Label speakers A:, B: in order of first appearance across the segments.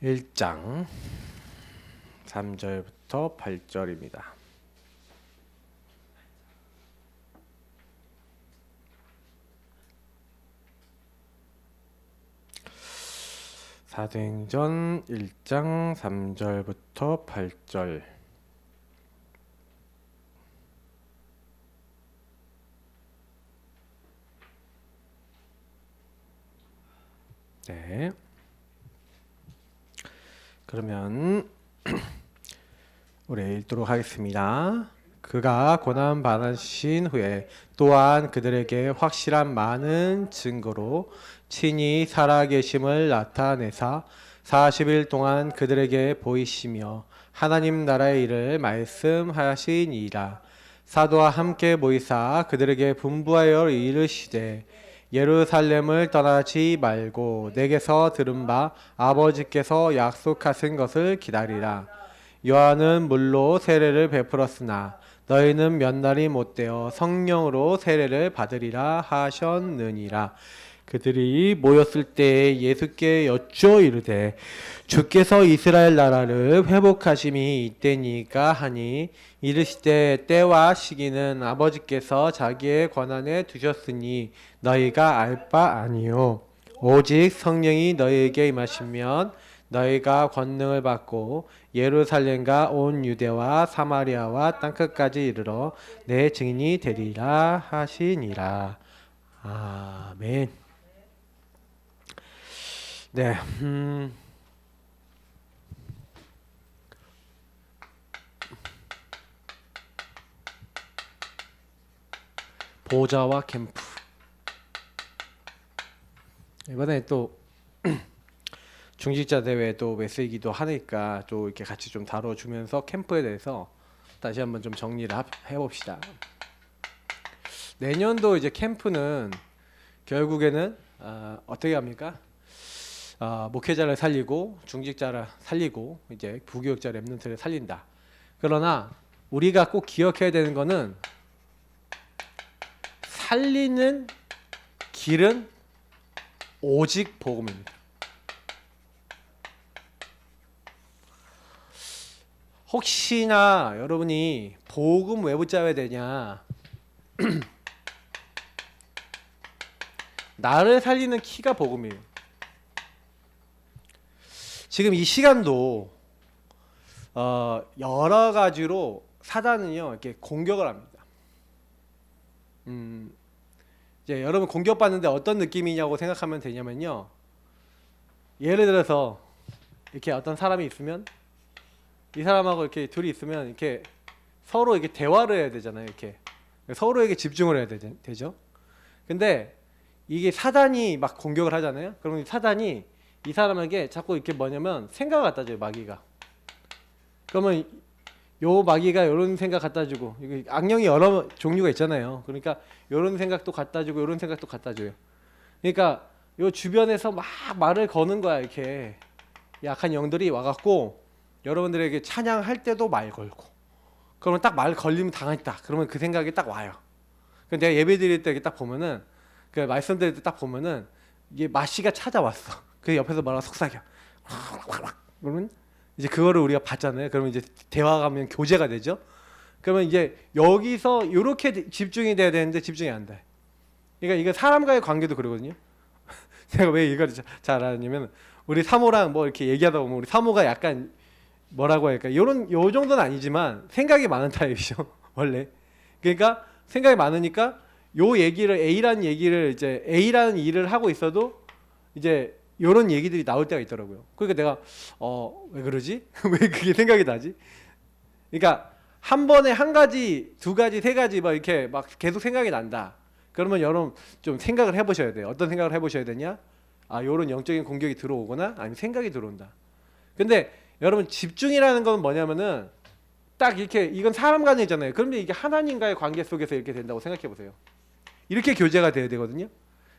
A: 1장 3절부터 8절입니다. 사도행전 1장 3절부터 8절. 네. 그러면 우리 읽도록 하겠습니다. 그가 고난 받으신 후에 또한 그들에게 확실한 많은 증거로 친히 살아계심을 나타내사 40일 동안 그들에게 보이시며 하나님 나라의 일을 말씀하시니라. 사도와 함께 모이사 그들에게 분부하여 이르시되 예루살렘을 떠나지 말고 내게서 들은 바 아버지께서 약속하신 것을 기다리라. 요한은 물로 세례를 베풀었으나 너희는 몇 날이 못되어 성령으로 세례를 받으리라 하셨느니라. 그들이 모였을 때 예수께 여쭈어 이르되 주께서 이스라엘 나라를 회복하심이 이때니까 하니 이르시되 때와 시기는 아버지께서 자기의 권한에 두셨으니 너희가 알 바 아니요 오직 성령이 너희에게 임하시면 너희가 권능을 받고 예루살렘과 온 유대와 사마리아와 땅끝까지 이르러 내 증인이 되리라 하시니라. 아멘. 네. 보좌와 캠프. 이번에 또 중직자 대회 또 메시기도 하니까 또 이렇게 같이 좀 다뤄주면서 캠프에 대해서 다시 한번 좀 정리를 해봅시다. 내년도 이제 캠프는 결국에는 어떻게 합니까? 목회자를 살리고 중직자를 살리고 이제 부교육자 렘넌트를 살린다. 그러나 우리가 꼭 기억해야 되는 거는 살리는 길은 오직 복음입니다. 혹시나 여러분이 복음 왜 붙잡아야 되냐? 나를 살리는 키가 복음이에요. 지금 이 시간도 여러 가지로 사단은요 이렇게 공격을 합니다. 이제 여러분 공격받는데 어떤 느낌이냐고 생각하면 되냐면요. 예를 들어서 이렇게 어떤 사람이 있으면 이 사람하고 이렇게 둘이 있으면 이렇게 서로 이렇게 대화를 해야 되잖아요. 이렇게 서로에게 집중을 해야 되죠. 근데 이게 사단이 막 공격을 하잖아요. 그러면 사단이 이 사람에게 자꾸 이렇게 뭐냐면 생각을 갖다 줘요. 마귀가. 그러면 요 마귀가 이런 생각 갖다 주고, 악령이 여러 종류가 있잖아요. 그러니까 이런 생각도 갖다 주고 이런 생각도 갖다 줘요. 그러니까 요 주변에서 막 말을 거는 거야. 이렇게 약한 영들이 와갖고 여러분들에게 찬양할 때도 말 걸고, 그러면 딱 말 걸리면 당했다. 그러면 그 생각이 딱 와요. 근데 내가 예배 드릴 때 이렇게 딱 보면은, 그 말씀 드릴 때 딱 보면은 이게 마씨가 찾아왔어. 그 옆에서 뭐라고 속삭여. 그러면 이제 그거를 우리가 봤잖아요. 그러면 이제 대화가 하면 교제가 되죠. 그러면 이제 여기서 이렇게 집중이 돼야 되는데 집중이 안 돼. 그러니까 이거 사람과의 관계도 그러거든요. 제가 왜 이걸 잘 아냐면 우리 사모랑 뭐 이렇게 얘기하다 보면 우리 사모가 약간 뭐라고 할까? 요 정도는 아니지만 생각이 많은 타입이죠. 원래. 그러니까 생각이 많으니까 요 얘기를 A라는 얘기를 이제 A라는 일을 하고 있어도 이제 요런 얘기들이 나올 때가 있더라고요. 그러니까 내가 왜 그러지? 왜 그게 생각이 나지? 그러니까 한 번에 한 가지, 두 가지, 세 가지 막 이렇게 막 계속 생각이 난다. 그러면 여러분 좀 생각을 해보셔야 돼요. 어떤 생각을 해보셔야 되냐? 요런 영적인 공격이 들어오거나 아니면 생각이 들어온다. 근데 여러분 집중이라는 건 뭐냐면은 딱 이렇게 이건 사람 간에 있잖아요. 그런데 이게 하나님과의 관계 속에서 이렇게 된다고 생각해 보세요. 이렇게 교제가 돼야 되거든요.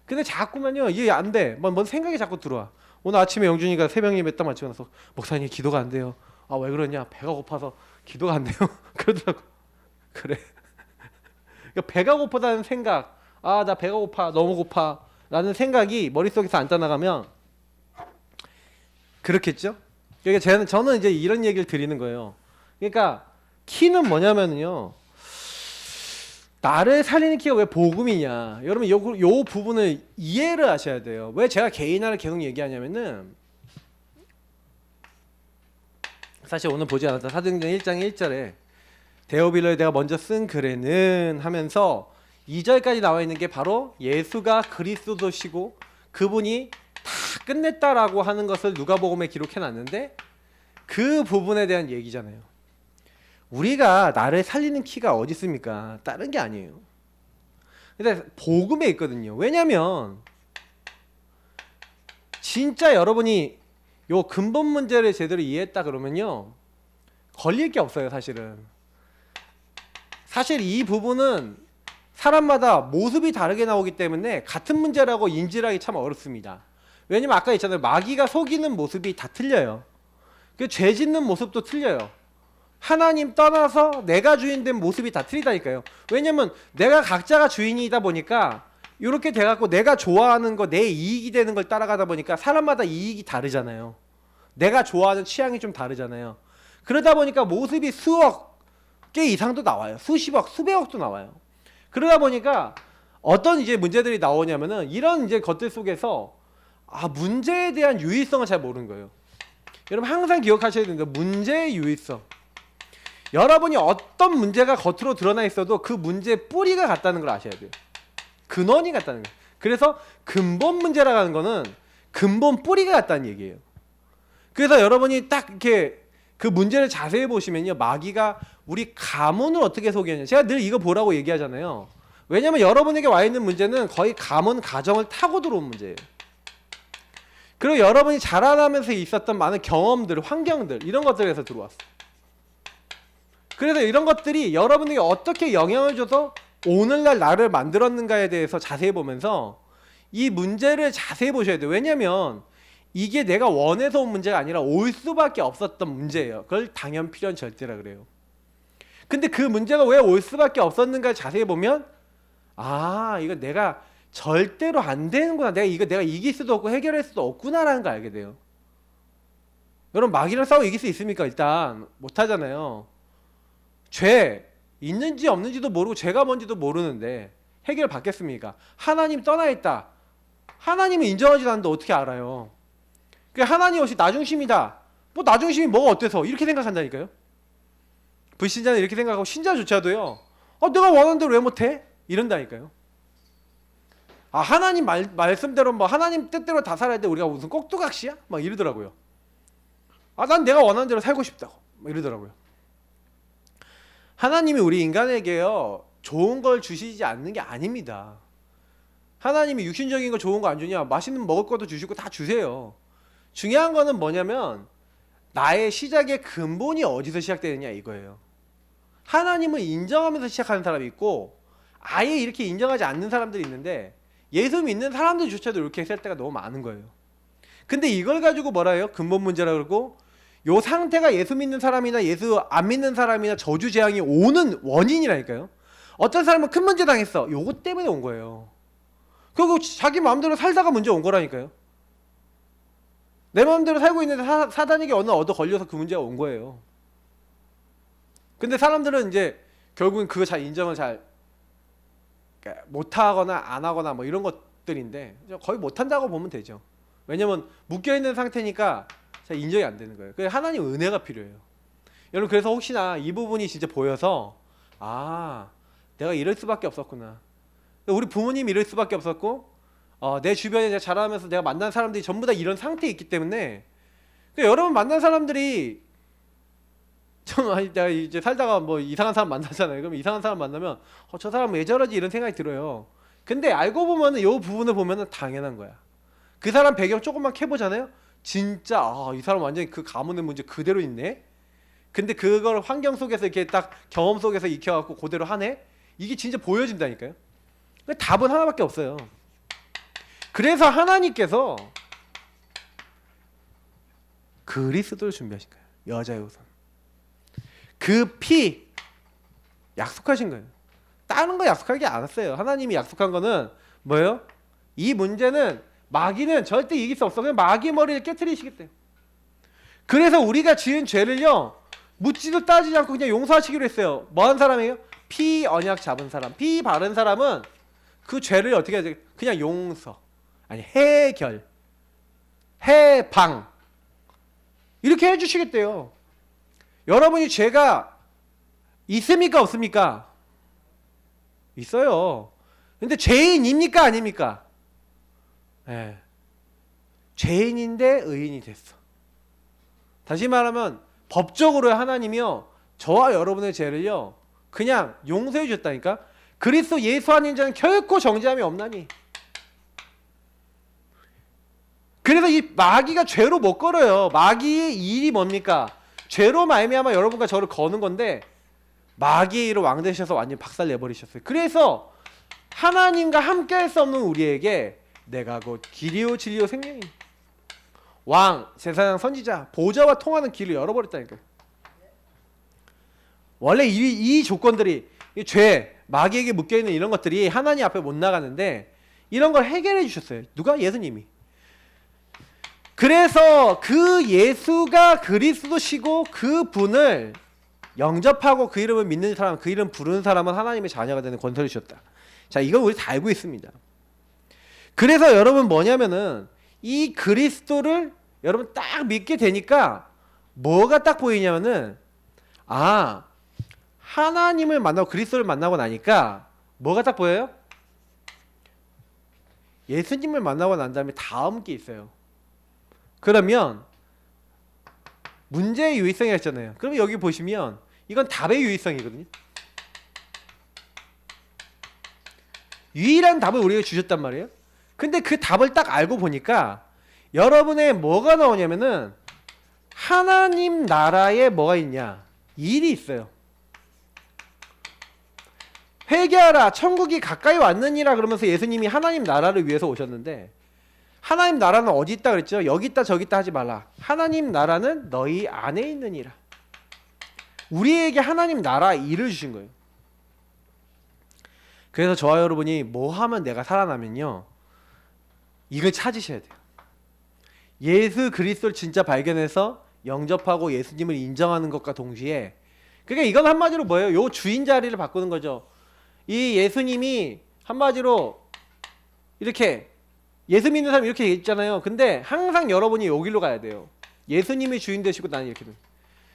A: 근데 자꾸만요 이게 안 돼. 뭔 생각이 자꾸 들어와. 오늘 아침에 영준이가 새벽 예배 딱 마치고 나서 목사님 기도가 안 돼요. 왜 그러냐? 배가 고파서 기도가 안 돼요. 그러더라고. 그래. 그러니까 배가 고프다는 생각, 나 배가 고파, 너무 고파 라는 생각이 머릿속에서 안 떠나가면 그렇겠죠? 그러니까 저는 이제 이런 얘기를 드리는 거예요. 그러니까 키는 뭐냐면요. 나를 살리는 키가 왜 복음이냐. 여러분 요 부분을 이해를 하셔야 돼요. 왜 제가 개인화를 계속 얘기하냐면은 사실 오늘 보지 않았다. 사도행전 1장 1절에 데오빌로에 내가 먼저 쓴 글에는 하면서 2절까지 나와 있는 게 바로 예수가 그리스도시고 그분이 다 끝냈다라고 하는 것을 누가복음에 기록해 놨는데 그 부분에 대한 얘기잖아요. 우리가 나를 살리는 키가 어디 있습니까? 다른 게 아니에요. 근데 복음에 있거든요. 왜냐면 진짜 여러분이 요 근본 문제를 제대로 이해했다 그러면요. 걸릴 게 없어요, 사실은. 사실 이 부분은 사람마다 모습이 다르게 나오기 때문에 같은 문제라고 인지를 하기 참 어렵습니다. 왜냐면 아까 있잖아요. 마귀가 속이는 모습이 다 틀려요. 그 죄 짓는 모습도 틀려요. 하나님 떠나서 내가 주인된 모습이 다 틀리다니까요. 왜냐면 내가 각자가 주인이다 보니까 이렇게 돼갖고 내가 좋아하는 거, 내 이익이 되는 걸 따라가다 보니까 사람마다 이익이 다르잖아요. 내가 좋아하는 취향이 좀 다르잖아요. 그러다 보니까 모습이 수억 개 이상도 나와요. 수십억, 수백억도 나와요. 그러다 보니까 어떤 이제 문제들이 나오냐면은 이런 이제 것들 속에서 문제에 대한 유의성을 잘 모르는 거예요. 여러분 항상 기억하셔야 됩니다. 문제의 유의성. 여러분이 어떤 문제가 겉으로 드러나 있어도 그 문제의 뿌리가 같다는 걸 아셔야 돼요. 근원이 같다는 거예요. 그래서 근본 문제라고 하는 거는 근본 뿌리가 같다는 얘기예요. 그래서 여러분이 딱 이렇게 그 문제를 자세히 보시면요. 마귀가 우리 가문을 어떻게 속이느냐. 제가 늘 이거 보라고 얘기하잖아요. 왜냐면 여러분에게 와 있는 문제는 거의 가문 가정을 타고 들어온 문제예요. 그리고 여러분이 자라나면서 있었던 많은 경험들, 환경들 이런 것들에서 들어왔어요. 그래서 이런 것들이 여러분에게 어떻게 영향을 줘서 오늘날 나를 만들었는가에 대해서 자세히 보면서 이 문제를 자세히 보셔야 돼요. 왜냐면 이게 내가 원해서 온 문제가 아니라 올 수밖에 없었던 문제예요. 그걸 당연 필연 절대라 그래요. 근데 그 문제가 왜 올 수밖에 없었는가 자세히 보면 이거 내가 절대로 안 되는구나. 내가 이길 수도 없고 해결할 수도 없구나라는 걸 알게 돼요. 여러분 마귀랑 싸워 이길 수 있습니까? 일단 못 하잖아요. 죄 있는지 없는지도 모르고 죄가 뭔지도 모르는데 해결 받겠습니까? 하나님 떠나 있다. 하나님은 인정하지도 않는데 어떻게 알아요? 하나님 없이 나중심이다. 뭐 나중심이 뭐가 어때서 이렇게 생각한다니까요. 불신자는 이렇게 생각하고 신자조차도요. 내가 원하는 대로 왜 못해? 이런다니까요. 하나님 말씀대로 뭐 하나님 뜻대로 다 살아야 돼. 우리가 무슨 꼭두각시야? 막 이러더라고요. 난 내가 원하는 대로 살고 싶다고. 막 이러더라고요. 하나님이 우리 인간에게요 좋은 걸 주시지 않는 게 아닙니다. 하나님이 육신적인 거 좋은 거 안 주냐? 맛있는 먹을 것도 주시고 다 주세요. 중요한 거는 뭐냐면 나의 시작의 근본이 어디서 시작되느냐 이거예요. 하나님을 인정하면서 시작하는 사람이 있고 아예 이렇게 인정하지 않는 사람들이 있는데 예수 믿는 사람들조차도 이렇게 했을 때가 너무 많은 거예요. 근데 이걸 가지고 뭐라 해요? 근본 문제라고 그러고 요 상태가 예수 믿는 사람이나 예수 안 믿는 사람이나 저주 재앙이 오는 원인이라니까요. 어떤 사람은 큰 문제 당했어. 요거 때문에 온 거예요. 그리고 자기 마음대로 살다가 문제 온 거라니까요. 내 마음대로 살고 있는데 사단에게 어느 얻어 걸려서 그 문제가 온 거예요. 근데 사람들은 이제 결국은 그거 잘 인정을 잘 못하거나 안 하거나 뭐 이런 것들인데 거의 못한다고 보면 되죠. 왜냐면 묶여있는 상태니까 잘 인정이 안 되는 거예요. 그래서 하나님 은혜가 필요해요. 여러분 그래서 혹시나 이 부분이 진짜 보여서 내가 이럴 수밖에 없었구나. 우리 부모님이 이럴 수밖에 없었고 내 주변에 내가 자라면서 내가 만난 사람들이 전부 다 이런 상태에 있기 때문에 여러분 만난 사람들이 내가 이제 살다가 뭐 이상한 사람 만나잖아요. 그럼 이상한 사람 만나면 저 사람 왜 저러지 이런 생각이 들어요. 근데 알고 보면은 이 부분을 보면은 당연한 거야. 그 사람 배경 조금만 캐보잖아요. 진짜 이 사람 완전히 그 가문의 문제 그대로 있네. 근데 그걸 환경 속에서 이렇게 딱 경험 속에서 익혀갖고 그대로 하네. 이게 진짜 보여진다니까요. 답은 하나밖에 없어요. 그래서 하나님께서 그리스도를 준비하신 거예요. 여자의 우선. 그 피 약속하신 거예요. 다른 거 약속하지 않았어요. 하나님이 약속한 거는 뭐예요? 이 문제는 마귀는 절대 이길 수 없어. 그냥 마귀 머리를 깨트리시겠대요. 그래서 우리가 지은 죄를요 묻지도 따지지 않고 그냥 용서하시기로 했어요. 뭐 한 사람이에요? 피 언약 잡은 사람. 피 바른 사람은 그 죄를 어떻게 해야 돼? 그냥 용서, 아니 해결, 해방 이렇게 해주시겠대요. 여러분이 죄가 있습니까 없습니까? 있어요. 근데 죄인입니까 아닙니까? 예. 죄인인데 의인이 됐어. 다시 말하면 법적으로 하나님이요 저와 여러분의 죄를요 그냥 용서해 주셨다니까. 그리스도 예수 아닌 자는 결코 정죄함이 없나니. 그래서 이 마귀가 죄로 못 걸어요. 마귀의 일이 뭡니까? 죄로 말미암아 여러분과 저를 거는 건데 마귀의 일을 왕 되셔서 완전히 박살 내버리셨어요. 그래서 하나님과 함께 할 수 없는 우리에게 내가 곧 길이요 진리요 생명이 왕, 제사장, 선지자, 보좌와 통하는 길을 열어버렸다니까요. 원래 이 조건들이 이 죄, 마귀에게 묶여있는 이런 것들이 하나님 앞에 못 나가는데 이런 걸 해결해 주셨어요. 누가? 예수님이. 그래서 그 예수가 그리스도시고 그 분을 영접하고 그 이름을 믿는 사람, 그 이름 부르는 사람은 하나님의 자녀가 되는 권세를 주셨다. 자, 이건 우리 다 알고 있습니다. 그래서 여러분 뭐냐면은 이 그리스도를 여러분 딱 믿게 되니까 뭐가 딱 보이냐면은 아, 하나님을 만나고 그리스도를 만나고 나니까 뭐가 딱 보여요? 예수님을 만나고 난 다음에 다음 게 있어요. 그러면 문제의 유의성이 있잖아요. 그럼 여기 보시면 이건 답의 유의성이거든요. 유일한 답을 우리에게 주셨단 말이에요. 근데 그 답을 딱 알고 보니까 여러분의 뭐가 나오냐면은 하나님 나라에 뭐가 있냐? 일이 있어요. 회개하라 천국이 가까이 왔느니라 그러면서 예수님이 하나님 나라를 위해서 오셨는데 하나님 나라는 어디 있다 그랬죠? 여기 있다 저기 있다 하지 말라. 하나님 나라는 너희 안에 있느니라. 우리에게 하나님 나라 일을 주신 거예요. 그래서 저와 여러분이 뭐 하면 내가 살아나면요 이걸 찾으셔야 돼요. 예수 그리스도를 진짜 발견해서 영접하고 예수님을 인정하는 것과 동시에 그러니까 이건 한마디로 뭐예요? 요 주인 자리를 바꾸는 거죠. 이 예수님이 한마디로 이렇게 예수 믿는 사람이 이렇게 있잖아요. 근데 항상 여러분이 여기로 가야 돼요. 예수님이 주인 되시고 나는 이렇게 돼요.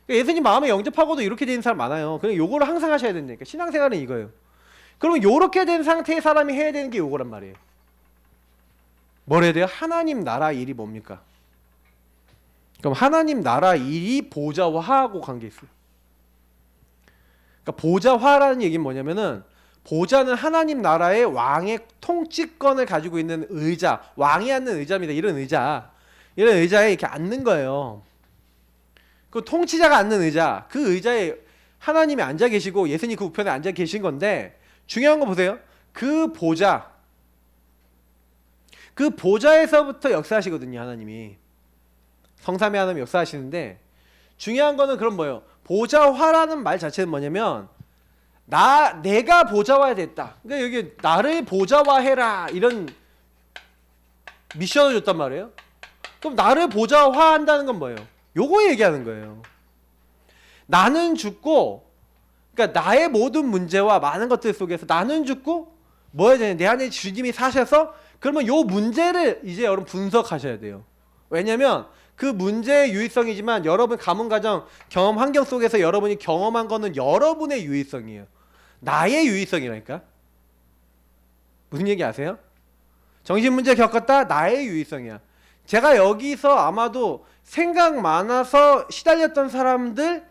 A: 그러니까 예수님 마음에 영접하고도 이렇게 되는 사람 많아요. 그냥 요거를 항상 하셔야 된다니까. 신앙생활은 이거예요. 그러면 요렇게 된 상태의 사람이 해야 되는 게 요거란 말이에요. 뭘 해야 돼요? 하나님 나라 일이 뭡니까? 그럼 하나님 나라 일이 보좌화하고 관계 있어요. 그러니까 보좌화라는 얘기는 뭐냐면은 보좌는 하나님 나라의 왕의 통치권을 가지고 있는 의자, 왕이 앉는 의자입니다. 이런 의자에 이렇게 앉는 거예요. 그 통치자가 앉는 의자, 그 의자에 하나님이 앉아 계시고 예수님 그 우편에 앉아 계신 건데 중요한 거 보세요. 그 보좌에서부터 역사하시거든요. 하나님이 성삼위 하나님 역사하시는데 중요한 거는 그럼 뭐예요? 보좌화라는 말 자체는 뭐냐면 내가 보좌화야 됐다. 그러니까 여기 나를 보좌화해라 이런 미션을 줬단 말이에요. 그럼 나를 보좌화한다는 건 뭐예요? 요거 얘기하는 거예요. 나는 죽고, 그러니까 나의 모든 문제와 많은 것들 속에서 나는 죽고 뭐 해야 되냐? 내 안에 주님이 사셔서 그러면 요 문제를 이제 여러분 분석하셔야 돼요. 왜냐면 그 문제의 유의성이지만 여러분 가문 가정 경험 환경 속에서 여러분이 경험한 거는 여러분의 유의성이에요. 나의 유의성이라니까. 무슨 얘기 아세요? 정신 문제 겪었다? 나의 유의성이야. 제가 여기서 아마도 생각 많아서 시달렸던 사람들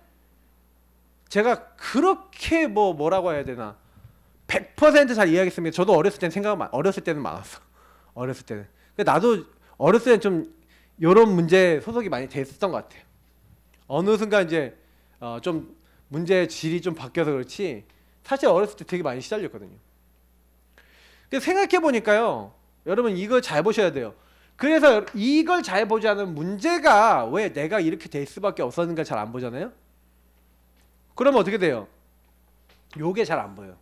A: 제가 그렇게 뭐라고 해야 되나 100% 잘 이해하겠습니다. 저도 어렸을 때는 어렸을 때는 많았어. 어렸을 때는. 근데 나도 어렸을 때는 좀 이런 문제 소속이 많이 됐었던 것 같아요. 어느 순간 이제 좀 문제의 질이 좀 바뀌어서 그렇지 사실 어렸을 때 되게 많이 시달렸거든요. 근데 생각해 보니까요, 여러분 이거 잘 보셔야 돼요. 그래서 이걸 잘 보지 않으면 문제가 왜 내가 이렇게 될 수밖에 없었는가 잘 안 보잖아요. 그러면 어떻게 돼요? 요게 잘 안 보여요.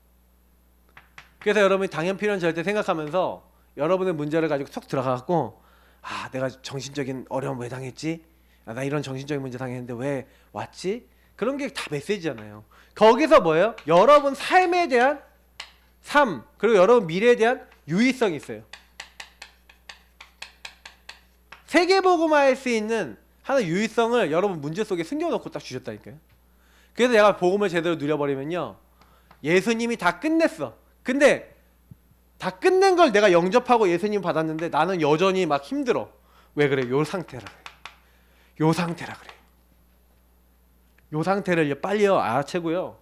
A: 그래서 여러분이 당연 필요한 절대 생각하면서 여러분의 문제를 가지고 쏙 들어가갖고 아 내가 정신적인 어려움 왜 당했지? 나 이런 정신적인 문제 당했는데 왜 왔지? 그런 게 다 메시지잖아요. 거기서 뭐예요? 여러분 삶에 대한 그리고 여러분 미래에 대한 유의성이 있어요. 세계복음화할 수 있는 하나의 유의성을 여러분 문제 속에 숨겨놓고 딱 주셨다니까요. 그래서 내가 복음을 제대로 누려버리면요, 예수님이 다 끝냈어. 근데 다 끝낸 걸 내가 영접하고 예수님 받았는데 나는 여전히 막 힘들어. 왜 그래? 요 상태라 그래. 요 상태라 그래. 요 상태를 빨리 알아채고요,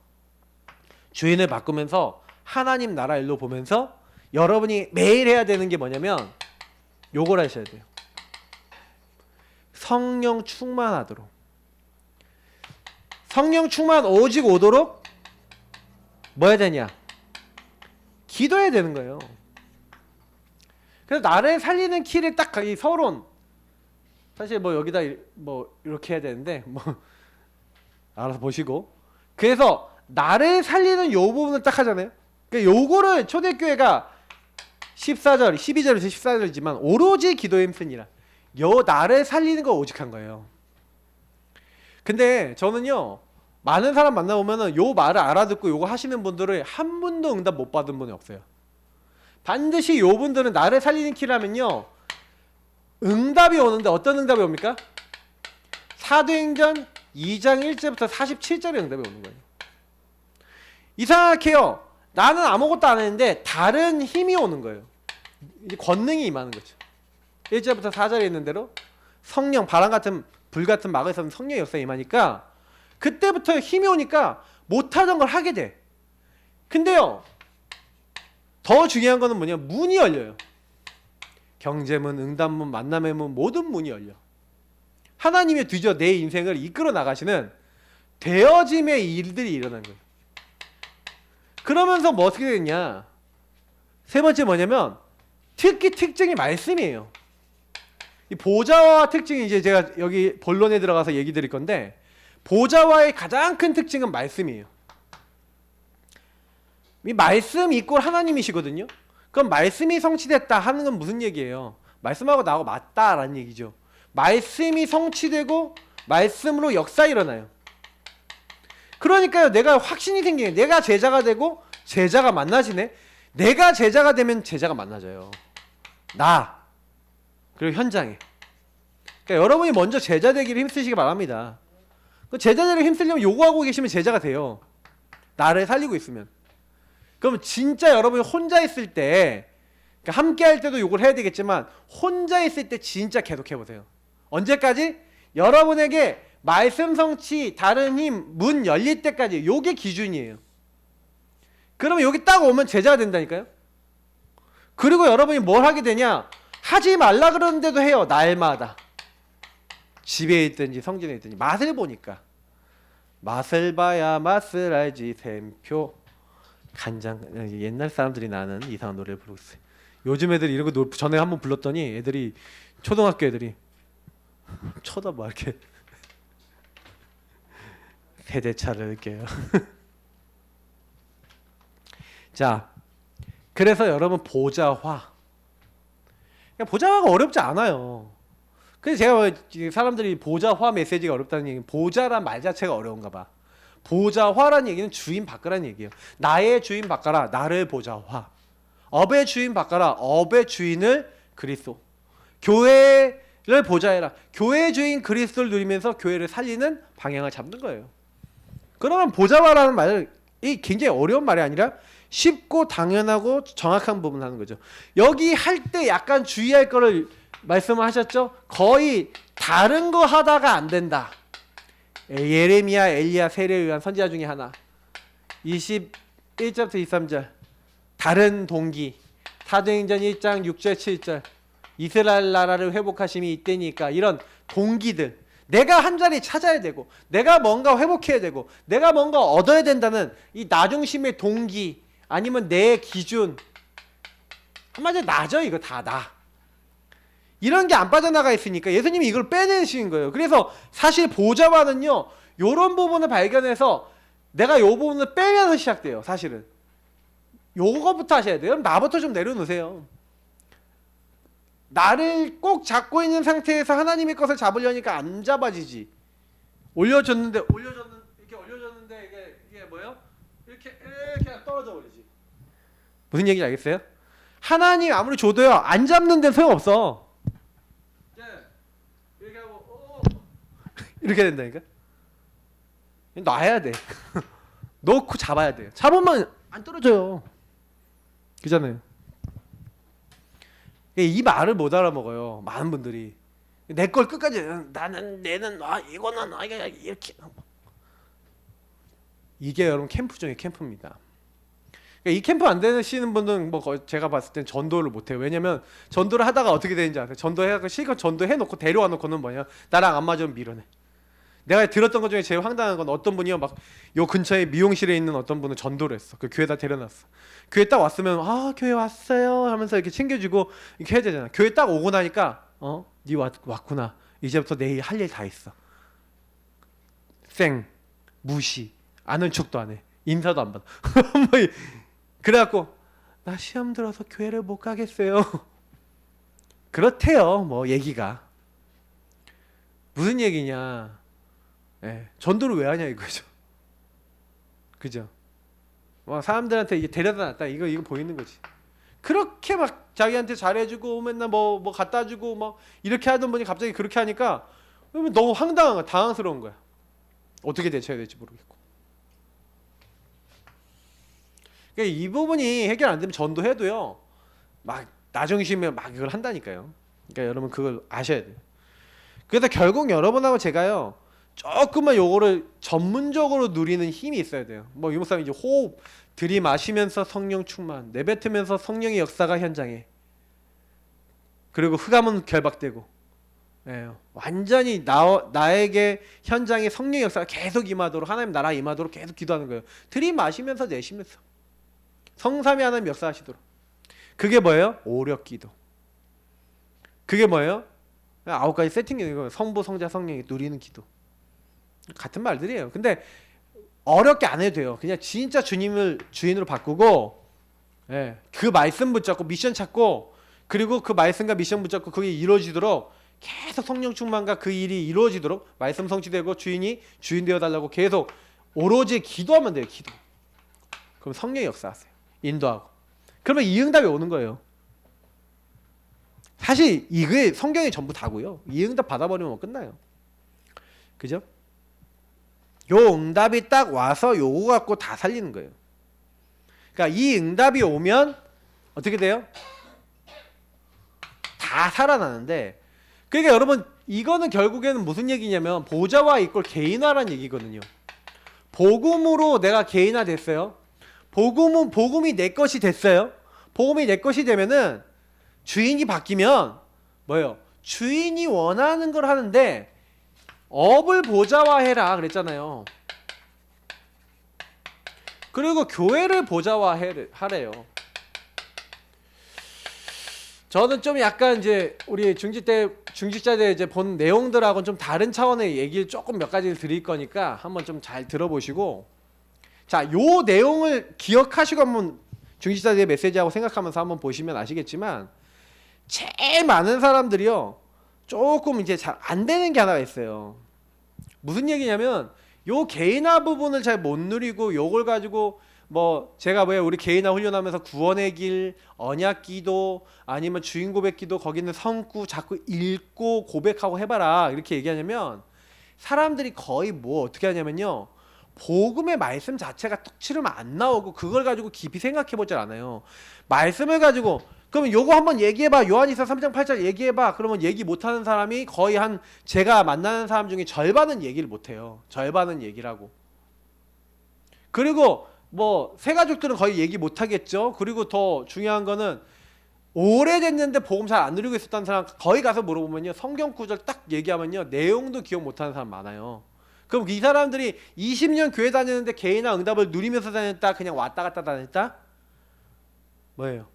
A: 주인을 바꾸면서 하나님 나라 일로 보면서 여러분이 매일 해야 되는 게 뭐냐면 요걸 하셔야 돼요. 성령 충만하도록. 성령 충만 오직 오도록 뭐 해야 되냐? 기도해야 되는 거예요. 그래서 나를 살리는 키를 딱 이 서론, 사실 뭐 여기다 뭐 이렇게 해야 되는데 뭐 알아서 보시고, 그래서 나를 살리는 요 부분을 딱 하잖아요. 그러니까 요거를 초대교회가 14절, 12절에서 14절이지만 오로지 기도에 힘쓰니라. 요 나를 살리는 거 오직한 거예요. 근데 저는요, 많은 사람 만나보면은 요 말을 알아듣고 요거 하시는 분들을 한 분도 응답 못 받은 분이 없어요. 반드시 요 분들은 나를 살리는 키라면요, 응답이 오는데 어떤 응답이 옵니까? 사도행전 2장 1절부터 47절의 응답이 오는 거예요. 이상하게요, 나는 아무것도 안 했는데 다른 힘이 오는 거예요. 이제 권능이 임하는 거죠. 1절부터 4절에 있는 대로 성령, 바람 같은 불 같은 막을 수 없는 성령의 역사에 임하니까 그때부터 힘이 오니까 못하던 걸 하게 돼. 근데요, 더 중요한 거는 뭐냐? 문이 열려요. 경제문, 응답문, 만남의 문, 모든 문이 열려. 하나님이 드디어 내 인생을 이끌어 나가시는 되어짐의 일들이 일어난 거예요. 그러면서 뭐 어떻게 되냐? 세 번째 뭐냐면 특징이 말씀이에요. 이 보좌와 특징이 이제 제가 여기 본론에 들어가서 얘기 드릴 건데, 보좌와의 가장 큰 특징은 말씀이에요. 이 말씀 이꼴 하나님이시거든요. 그럼 말씀이 성취됐다 하는 건 무슨 얘기예요? 말씀하고 나하고 맞다라는 얘기죠. 말씀이 성취되고 말씀으로 역사 일어나요. 그러니까요, 내가 확신이 생기네. 내가 제자가 되고 제자가 만나지네. 내가 제자가 되면 제자가 만나져요. 나 그리고 현장에. 그러니까 여러분이 먼저 제자 되기를 힘쓰시기 바랍니다. 제자 되기를 힘쓰려면 요구하고 계시면 제자가 돼요. 나를 살리고 있으면. 그럼 진짜 여러분이 혼자 있을 때, 그러니까 함께 할 때도 요걸 해야 되겠지만 혼자 있을 때 진짜 계속 해보세요. 언제까지? 여러분에게 말씀 성취, 다른 힘, 문 열릴 때까지. 요게 기준이에요. 그러면 여기 딱 오면 제자가 된다니까요. 그리고 여러분이 뭘 하게 되냐? 하지 말라 그러는데도 해요. 날마다. 집에 있든지 성전에 있든지. 맛을 보니까. 맛을 봐야 맛을 알지 샘표. 간장. 옛날 사람들이 나는 이상한 노래를 부르고 있어요. 요즘 애들이 이런 거 전에 한번 불렀더니 애들이, 초등학교 애들이 쳐다봐 이렇게. 세대차를 이렇게요. 자, 그래서 여러분 보좌화. 보좌화가 어렵지 않아요. 그래서 제가 사람들이 보좌화 메시지가 어렵다는 얘기는 보좌란 말 자체가 어려운가 봐. 보좌화라는 얘기는 주인 바꿔라는 얘기예요. 나의 주인 바꿔라. 나를 보좌화. 업의 주인 바꿔라. 업의 주인을 그리스도. 교회를 보좌해라. 교회의 주인 그리스도를 누리면서 교회를 살리는 방향을 잡는 거예요. 그러면 보좌화라는 말이 굉장히 어려운 말이 아니라 쉽고 당연하고 정확한 부분을 하는 거죠. 여기 할 때 약간 주의할 거를 말씀을 하셨죠? 거의 다른 거 하다가 안 된다. 예레미야, 엘리야, 세례에 의한 선지자 중에 하나. 21절부터 23절. 다른 동기. 사도행전 1장 6절 7절. 이스라엘 나라를 회복하심이 이때니까. 이런 동기들. 내가 한 자리 찾아야 되고, 내가 뭔가 회복해야 되고, 내가 뭔가 얻어야 된다는 이 나 중심의 동기, 아니면 내 기준. 한마디로 나죠. 이거 다 나. 이런 게 안 빠져나가 있으니까 예수님이 이걸 빼내시는 거예요. 그래서 사실 보좌와는요, 요런 부분을 발견해서 내가 요 부분을 빼면서 시작돼요. 사실은 요거부터 하셔야 돼요. 나부터 좀 내려놓으세요. 나를 꼭 잡고 있는 상태에서 하나님의 것을 잡으려니까 안 잡아지지. 올려줬는데 이렇게 올려줬는데 이게 뭐예요? 이렇게 떨어져 버리지. 무슨 얘기인지 알겠어요? 하나님 아무리 줘도요 안 잡는데 소용없어. 이렇게 하고 이렇게 된다니까. 놔야 돼. 놓고 잡아야 돼. 잡으면 안 떨어져요. 그잖아요. 이 말을 못 알아먹어요. 많은 분들이 내 걸 끝까지 내는 이거는 이렇게. 이게 여러분 캠프 중에 캠프입니다. 이 캠프 안 되시는 분들은 뭐 제가 봤을 땐 전도를 못해요. 왜냐면 전도를 하다가 어떻게 되는지 아세요? 전도해갖고 실컷 전도해놓고 데려와 놓고는 뭐냐, 나랑 안 맞으면 밀어내. 내가 들었던 것 중에 제일 황당한 건 어떤 분이요 막 요 근처에 미용실에 있는 어떤 분은 전도를 했어. 그 교회에다 데려놨어. 교회 딱 왔으면 교회 왔어요 하면서 이렇게 챙겨주고 이렇게 해야 되잖아. 교회 딱 오고 나니까 니 왔구나. 이제부터 내일 할 일 다 있어. 무시, 아는 척도 안 해. 인사도 안 받아. 뭐 그래갖고 나 시험 들어서 교회를 못 가겠어요. 그렇대요. 뭐 얘기가 무슨 얘기냐? 전도를 왜 하냐 이거죠. 그죠? 사람들한테 이게 데려다 놨다 이거 보이는 거지. 그렇게 막 자기한테 잘해주고 맨날 뭐 갖다주고 뭐 이렇게 하던 분이 갑자기 그렇게 하니까 너무 황당한 거야. 당황스러운 거야. 어떻게 대처해야 될지 모르겠고. 그러니까 이 부분이 해결 안 되면 전도해도요 막 나중심에 막 이걸 한다니까요. 그러니까 여러분 그걸 아셔야 돼요. 그래서 결국 여러분하고 제가요 조금만 요거를 전문적으로 누리는 힘이 있어야 돼요. 뭐 유목사님 이제 호흡 들이마시면서 성령 충만, 내뱉으면서 성령의 역사가 현장에, 그리고 흑암은 결박되고, 완전히 나에게 현장에 성령의 역사가 계속 임하도록, 하나님 나라 임하도록 계속 기도하는 거예요. 들이마시면서 내쉬면서 성삼위 하나님 역사하시도록. 그게 뭐예요? 오력기도. 그게 뭐예요? 9가지 세팅이 성부, 성자, 성령이 누리는 기도. 같은 말들이에요. 근데 어렵게 안 해도 돼요. 그냥 진짜 주님을 주인으로 바꾸고, 그 말씀 붙잡고 미션 찾고, 그리고 그 말씀과 미션 붙잡고 그게 이루어지도록 계속 성령 충만과 그 일이 이루어지도록 말씀 성취되고 주인이 주인 되어 달라고 계속 오로지 기도하면 돼요. 기도. 그럼 성령의 역사하세요. 인도하고. 그러면 이 응답이 오는 거예요. 사실 이게 성경이 전부 다고요. 이 응답 받아버리면 끝나요. 그죠? 요 응답이 딱 와서 요거 갖고 다 살리는 거예요. 그러니까 이 응답이 오면 어떻게 돼요? 다 살아나는데, 그러니까 여러분 이거는 결국에는 무슨 얘기냐면 보좌와 이꼴 개인화라는 얘기거든요. 복음으로 내가 개인화 됐어요. 복음이 내 것이 됐어요. 복음이 내 것이 되면은 주인이 바뀌면 뭐예요? 주인이 원하는 걸 하는데 업을 보좌화해라 그랬잖아요. 그리고 교회를 보좌화하래요. 저는 좀 약간 이제 우리 중직자 때 이제 본 내용들하고는 좀 다른 차원의 얘기를 조금 몇 가지를 드릴 거니까 한번 좀 잘 들어보시고, 자, 요 내용을 기억하시고 한번 중직자 때 메시지하고 생각하면서 한번 보시면 아시겠지만, 제일 많은 사람들이요 조금 이제 잘 안 되는 게 하나가 있어요. 무슨 얘기냐면 요 개인화 부분을 잘 못 누리고 요걸 가지고 뭐 제가 왜 우리 개인화 훈련하면서 구원의 길, 언약기도, 아니면 주인 고백기도 거기는 성구 자꾸 읽고 고백하고 해봐라 이렇게 얘기하냐면, 사람들이 거의 뭐 어떻게 하냐면요 복음의 말씀 자체가 뚝 치르면 안 나오고 그걸 가지고 깊이 생각해보질 않아요. 말씀을 가지고 그러면 요거 한번 얘기해봐. 요한일서 3장 8절 얘기해봐. 그러면 얘기 못하는 사람이 거의 제가 만나는 사람 중에 절반은 얘기를 못해요. 절반은 얘기를 하고. 그리고 뭐 새가족들은 거의 얘기 못하겠죠. 그리고 더 중요한 거는 오래됐는데 복음 잘 안 누리고 있었다는 사람 거기 가서 물어보면요 성경 구절 딱 얘기하면요 내용도 기억 못하는 사람 많아요. 그럼 이 사람들이 20년 교회 다니는데 개인화 응답을 누리면서 다녔다, 그냥 왔다 갔다 다녔다? 뭐예요?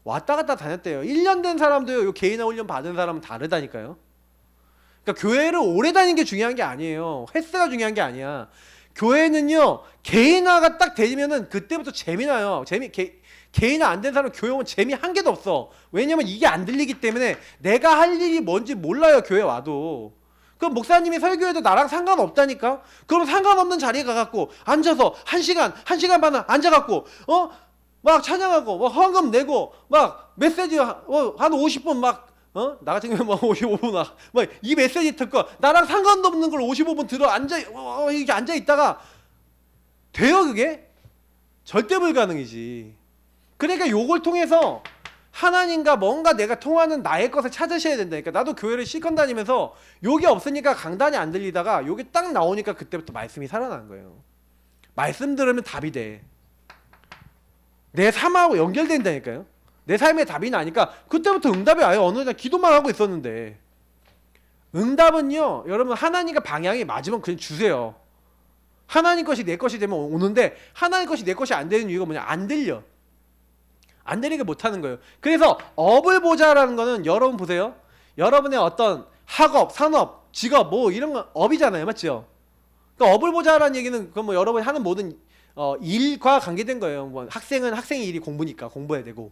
A: 왔다 갔다 다녔대요. 1년 된 사람도요 요 개인화 훈련 받은 사람은 다르다니까요. 그러니까 교회를 오래 다니는 게 중요한 게 아니에요. 횟수가 중요한 게 아니야. 교회는요 개인화가 딱 되면은 그때부터 재미나요. 개인화 안 된 사람은 교회 오면 재미 한 개도 없어. 왜냐면 이게 안 들리기 때문에 내가 할 일이 뭔지 몰라요. 교회 와도. 그럼 목사님이 설교해도 나랑 상관없다니까. 그럼 상관없는 자리에 가갖고 앉아서 1시간 반을 앉아갖고 막 찬양하고 막 헌금 내고 막 메시지 한 50분 막 나 같은 경우는 막 55분 막 이 메시지 듣고 나랑 상관도 없는 걸 55분 들어 앉아 이렇게 앉아 있다가 돼요 그게? 절대 불가능이지. 그러니까 요걸 통해서 하나님과 뭔가 내가 통하는 나의 것을 찾으셔야 된다니까. 나도 교회를 실컷 다니면서 요게 없으니까 강단이 안 들리다가 요게 딱 나오니까 그때부터 말씀이 살아나는 거예요. 말씀 들으면 답이 돼. 내 삶하고 연결된다니까요. 내 삶의 답이 나니까 그때부터 응답이 와요. 어느 날 기도만 하고 있었는데. 응답은요 여러분 하나님과 방향이 맞으면 그냥 주세요. 하나님 것이 내 것이 되면 오는데 하나님 것이 내 것이 안 되는 이유가 뭐냐? 안 들려. 안 들리게 못하는 거예요. 그래서 업을 보자라는 거는 여러분 보세요. 여러분의 어떤 학업, 산업, 직업 뭐 이런 건 업이잖아요. 맞죠? 그러니까 업을 보자라는 얘기는 그 뭐 여러분이 하는 모든 일과 관계된 거예요. 뭐 학생은 학생의 일이 공부니까 공부해야 되고,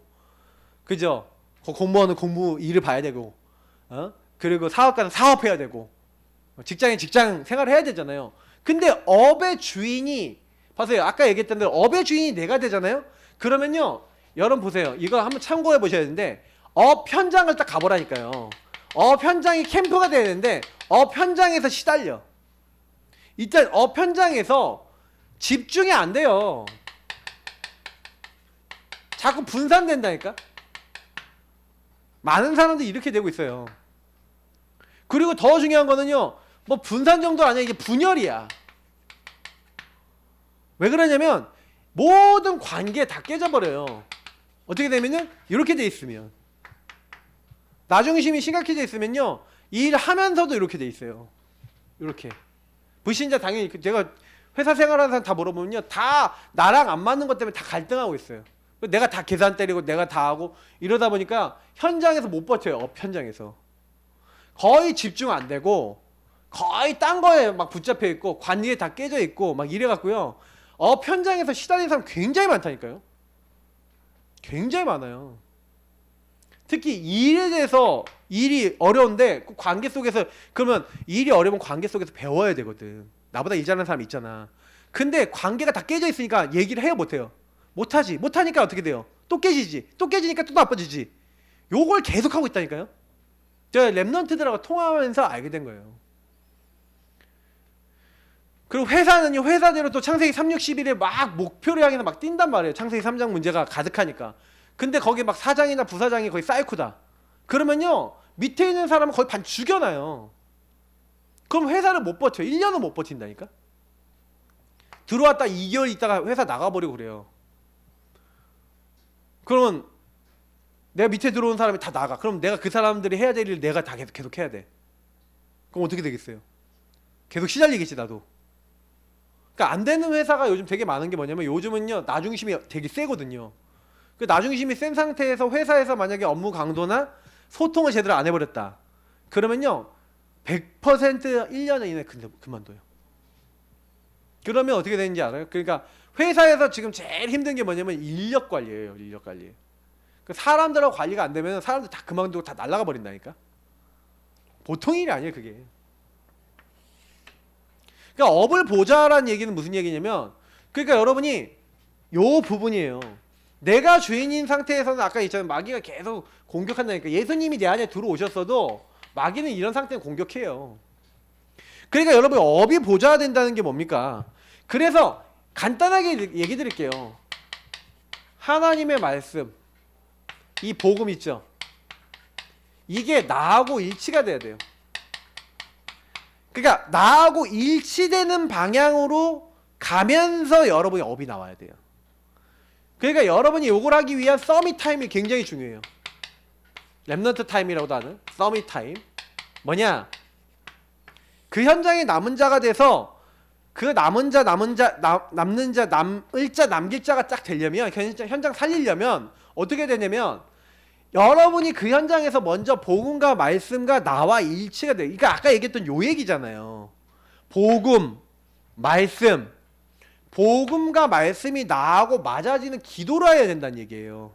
A: 그죠? 공무원은 공부 일을 봐야 되고, 그리고 사업가는 사업해야 되고, 직장인 직장 생활을 해야 되잖아요. 근데 업의 주인이 보세요. 아까 얘기했던 대로 업의 주인이 내가 되잖아요. 그러면요, 여러분 보세요. 이거 한번 참고해 보셔야 되는데 업 현장을 딱 가보라니까요. 업 현장이 캠프가 되는데 업 현장에서 시달려. 일단 업 현장에서 집중이 안 돼요. 자꾸 분산된다니까. 많은 사람들이 이렇게 되고 있어요. 그리고 더 중요한 거는요, 뭐 분산 정도 아니야. 이게 분열이야. 왜 그러냐면 모든 관계 다 깨져버려요. 어떻게 되면요, 이렇게 돼 있으면, 나중심이 심각해져 있으면요, 일하면서도 이렇게 돼 있어요. 이렇게. 불신자 당연히 제가 회사 생활하는 사람 다 물어보면요, 다 나랑 안 맞는 것 때문에 다 갈등하고 있어요. 내가 다 계산 때리고 내가 다 하고 이러다 보니까 현장에서 못 버텨요. 업 현장에서 거의 집중 안 되고 거의 딴 거에 막 붙잡혀 있고 관리에 다 깨져 있고 막 이래 갖고요, 업 현장에서 시달리는 사람 굉장히 많다니까요. 굉장히 많아요. 특히 일에 대해서, 일이 어려운데 관계 속에서, 그러면 일이 어려우면 관계 속에서 배워야 되거든. 나보다 일 잘하는 사람 있잖아. 근데 관계가 다 깨져 있으니까 얘기를 해요 못해요? 못하지. 못하니까 어떻게 돼요? 또 깨지지. 또 깨지니까 또 나빠지지. 요걸 계속 하고 있다니까요. 제가 랩런트들하고 통화하면서 알게 된 거예요. 그리고 회사는요, 회사대로 또 창세기 361에 막 목표를 향해서 막 뛴단 말이에요. 창세기 3장 문제가 가득하니까. 근데 거기 막 사장이나 부사장이 거의 사이코다. 그러면요, 밑에 있는 사람은 거의 반 죽여놔요. 그럼 회사를 못 버텨. 1년은 못 버틴다니까. 들어왔다 2개월 있다가 회사 나가버리고 그래요. 그러면 내가 밑에 들어온 사람이 다 나가. 그럼 내가 그 사람들이 해야 될 일을 내가 다 계속 해야 돼. 그럼 어떻게 되겠어요? 계속 시달리겠지 나도. 그러니까 안 되는 회사가 요즘 되게 많은 게 뭐냐면, 요즘은요 나중심이 되게 세거든요. 그 나중심이 센 상태에서 회사에서 만약에 업무 강도나 소통을 제대로 안 해버렸다, 그러면요 100% 1년 이내에 그만둬요. 그러면 어떻게 되는지 알아요? 그러니까 회사에서 지금 제일 힘든 게 뭐냐면 인력 관리예요. 인력 관리. 그 사람들하고 관리가 안 되면 사람들 다 그만두고 다 날아가 버린다니까. 보통 일이 아니에요 그게. 그러니까 업을 보자라는 얘기는 무슨 얘기냐면, 그러니까 여러분이 요 부분이에요. 내가 주인인 상태에서는 아까 있잖아요, 마귀가 계속 공격한다니까. 예수님이 내 안에 들어오셨어도 마귀는 이런 상태는 공격해요. 그러니까 여러분 업이 보좌 된다는 게 뭡니까? 그래서 간단하게 얘기 드릴게요. 하나님의 말씀, 이 복음 있죠? 이게 나하고 일치가 돼야 돼요. 그러니까 나하고 일치되는 방향으로 가면서 여러분이 업이 나와야 돼요. 그러니까 여러분이 요걸 하기 위한 서밋 타임이 굉장히 중요해요. 랩넌트 타임이라고도 하는 서밋 타임. 뭐냐? 그 현장에 남은 자가 돼서 그 남을 자 남길 자가 딱 되려면, 현장 살리려면 어떻게 되냐면, 여러분이 그 현장에서 먼저 복음과 말씀과 나와 일치가 돼요. 그러니까 아까 얘기했던 요 얘기잖아요. 복음, 말씀, 복음과 말씀이 나하고 맞아지는 기도를 해야 된다는 얘기예요.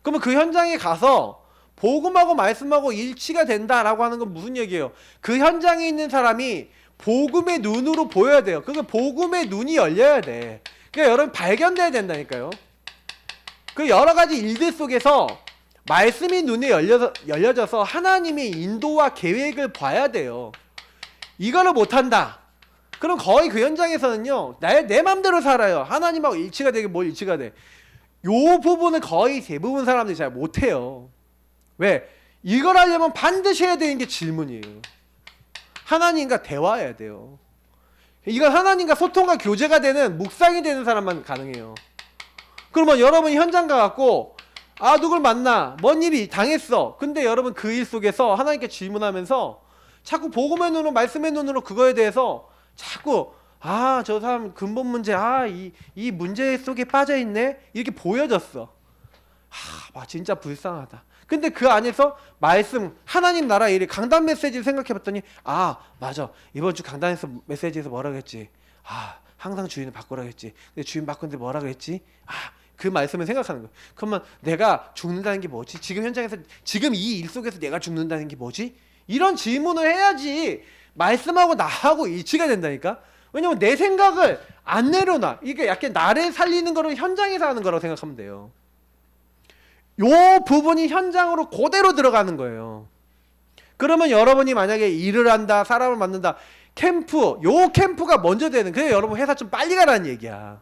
A: 그러면 그 현장에 가서 복음하고 말씀하고 일치가 된다라고 하는 건 무슨 얘기예요? 그 현장에 있는 사람이 복음의 눈으로 보여야 돼요. 그러니까 복음의 눈이 열려야 돼. 그러니까 여러분 발견돼야 된다니까요. 그 여러 가지 일들 속에서 말씀이 눈에 열려져서 하나님의 인도와 계획을 봐야 돼요. 이거를 못한다. 그럼 거의 그 현장에서는요, 내 맘대로 살아요. 하나님하고 일치가 되게 뭘 일치가 돼. 요 부분을 거의 대부분 사람들이 잘 못해요. 왜? 이걸 하려면 반드시 해야 되는 게 질문이에요. 하나님과 대화해야 돼요. 이건 하나님과 소통과 교제가 되는 묵상이 되는 사람만 가능해요. 그러면 여러분이 현장 가갖고 누굴 만나 뭔 일이 당했어. 근데 여러분 그 일 속에서 하나님께 질문하면서 자꾸 복음의 눈으로 말씀의 눈으로 그거에 대해서 자꾸 저 사람 근본 문제 이 문제 속에 빠져있네 이렇게 보여졌어. 진짜 불쌍하다. 근데 그 안에서 말씀 하나님 나라 일이 강단 메시지를 생각해봤더니 맞아 이번 주 강단에서 메시지에서 뭐라고 했지. 항상 주인을 바꾸라고 했지. 근데 주인 바꾸는데 뭐라고 했지. 그 말씀을 생각하는 거예요. 그러면 내가 죽는다는 게 뭐지? 지금 현장에서 지금 이 일 속에서 내가 죽는다는 게 뭐지? 이런 질문을 해야지 말씀하고 나하고 일치가 된다니까. 왜냐면 내 생각을 안 내려놔. 이게 약간 나를 살리는 거를 현장에서 하는 거라고 생각하면 돼요. 요 부분이 현장으로 그대로 들어가는 거예요. 그러면 여러분이 만약에 일을 한다, 사람을 만난다, 요 캠프가 먼저 되는. 그래서 여러분 회사 좀 빨리 가라는 얘기야.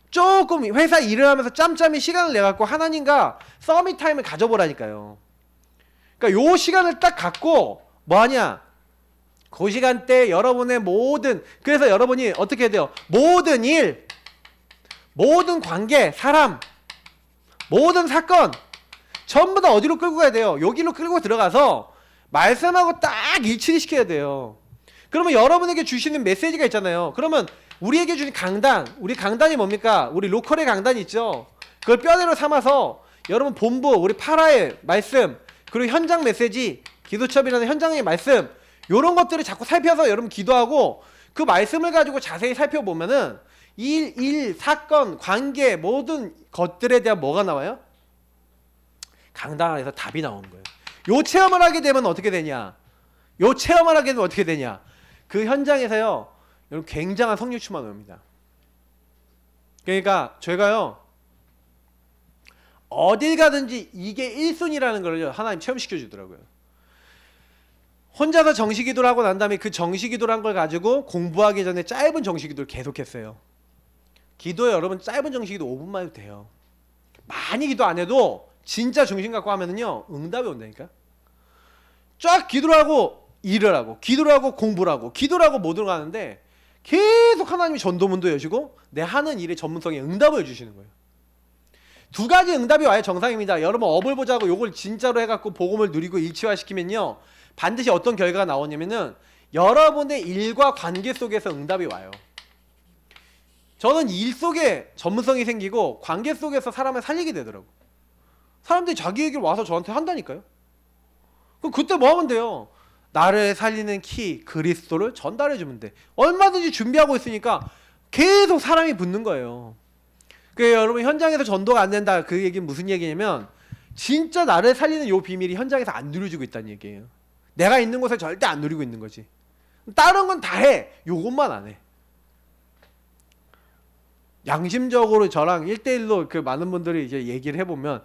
A: 조금 회사 일을 하면서 짬짬이 시간을 내갖고 하나님과 서밋 타임을 가져보라니까요. 그러니까 요 시간을 딱 갖고 뭐하냐, 그 시간대 여러분의 그래서 여러분이 어떻게 해야 돼요? 모든 일, 모든 관계, 사람, 모든 사건 전부 다 어디로 끌고 가야 돼요? 여기로 끌고 들어가서 말씀하고 딱 일치를 시켜야 돼요. 그러면 여러분에게 주시는 메시지가 있잖아요. 그러면 우리에게 주신 강단, 우리 강단이 뭡니까? 우리 로컬의 강단이 있죠. 그걸 뼈대로 삼아서 여러분 본부, 우리 파라의 말씀, 그리고 현장 메시지, 기도첩이라는 현장의 말씀, 요런 것들을 자꾸 살펴서 여러분 기도하고 그 말씀을 가지고 자세히 살펴보면은 일, 사건, 관계, 모든 것들에 대한 뭐가 나와요? 강단 안에서 답이 나오는 거예요. 요 체험을 하게 되면 어떻게 되냐? 그 현장에서요, 여러분 굉장한 성령 충만이 옵니다. 그러니까 저희가요, 어딜 가든지 이게 1순위라는 걸 하나님 체험시켜 주더라고요. 혼자서 정시기도를 하고 난 다음에 그 정시기도란 걸 가지고 공부하기 전에 짧은 정시기도를 계속했어요. 기도에 여러분 짧은 정시기도 5분만 해도 돼요. 많이 기도 안 해도 진짜 중심 갖고 하면은요, 응답이 온다니까. 쫙 기도를 하고 일을 하고 기도를 하고 공부를 하고 기도를 하고 모든 걸 하는데 계속 하나님이 전도문도 여시고 내 하는 일의 전문성에 응답을 주시는 거예요. 두 가지 응답이 와야 정상입니다. 여러분 업을 보자고 요걸 진짜로 해갖고 복음을 누리고 일치화시키면요, 반드시 어떤 결과가 나오냐면은 여러분의 일과 관계 속에서 응답이 와요. 저는 일 속에 전문성이 생기고 관계 속에서 사람을 살리게 되더라고. 사람들이 자기 얘기를 와서 저한테 한다니까요. 그럼 그때 뭐 하면 돼요? 나를 살리는 키 그리스도를 전달해 주면 돼. 얼마든지 준비하고 있으니까 계속 사람이 붙는 거예요. 여러분 현장에서 전도가 안 된다, 그 얘기는 무슨 얘기냐면 진짜 나를 살리는 요 비밀이 현장에서 안 누려지고 있다는 얘기예요. 내가 있는 곳에 절대 안 누리고 있는 거지. 다른 건 다 해. 요것만 안 해. 양심적으로 저랑 1대1로 그 많은 분들이 이제 얘기를 해보면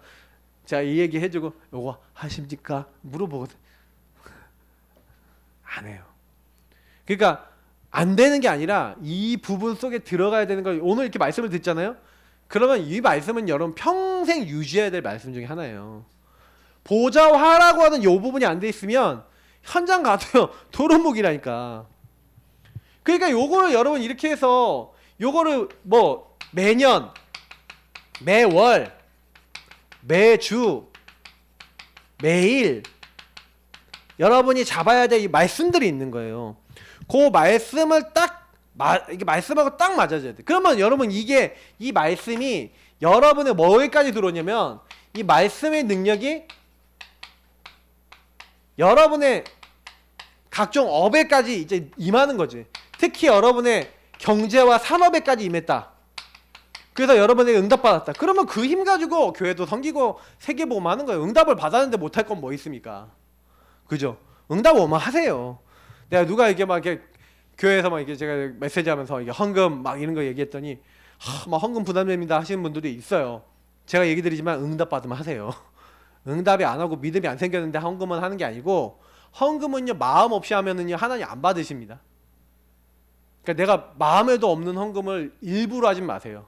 A: 제가 이 얘기 해주고 요거 하십니까? 물어보거든. 안 해요. 그러니까 안 되는 게 아니라 이 부분 속에 들어가야 되는 걸 오늘 이렇게 말씀을 듣잖아요. 그러면 이 말씀은 여러분 평생 유지해야 될 말씀 중에 하나예요. 보좌하라고 하는 요 부분이 안 돼 있으면 현장 가도요 도루묵이라니까. 그러니까 요거를 여러분 이렇게 해서 요거를 뭐 매년, 매월, 매주, 매일 여러분이 잡아야 될 이 말씀들이 있는 거예요. 그 말씀을 이게 말씀하고 딱 맞아져야 돼. 그러면 여러분 이 말씀이 여러분의 뭐에까지 들어오냐면 이 말씀의 능력이 여러분의 각종 업에까지 이제 임하는 거지. 특히 여러분의 경제와 산업에까지 임했다. 그래서 여러분에게 응답받았다. 그러면 그 힘 가지고 교회도 섬기고 세계보험하는 거예요. 응답을 받았는데 못할 건 뭐 있습니까? 그죠? 응답 오면 하세요. 내가 누가 이게 막 이렇게 교회에서 막 이게 제가 메시지하면서 이게 헌금 막 이런 거 얘기했더니 막 헌금 부담됩니다 하시는 분들도 있어요. 제가 얘기 드리지만 응답 받으면 하세요. 응답이 안 하고 믿음이 안 생겼는데 헌금은 하는 게 아니고, 헌금은요 마음 없이 하면은요 하나님 안 받으십니다. 그러니까 내가 마음에도 없는 헌금을 일부러 하지 마세요.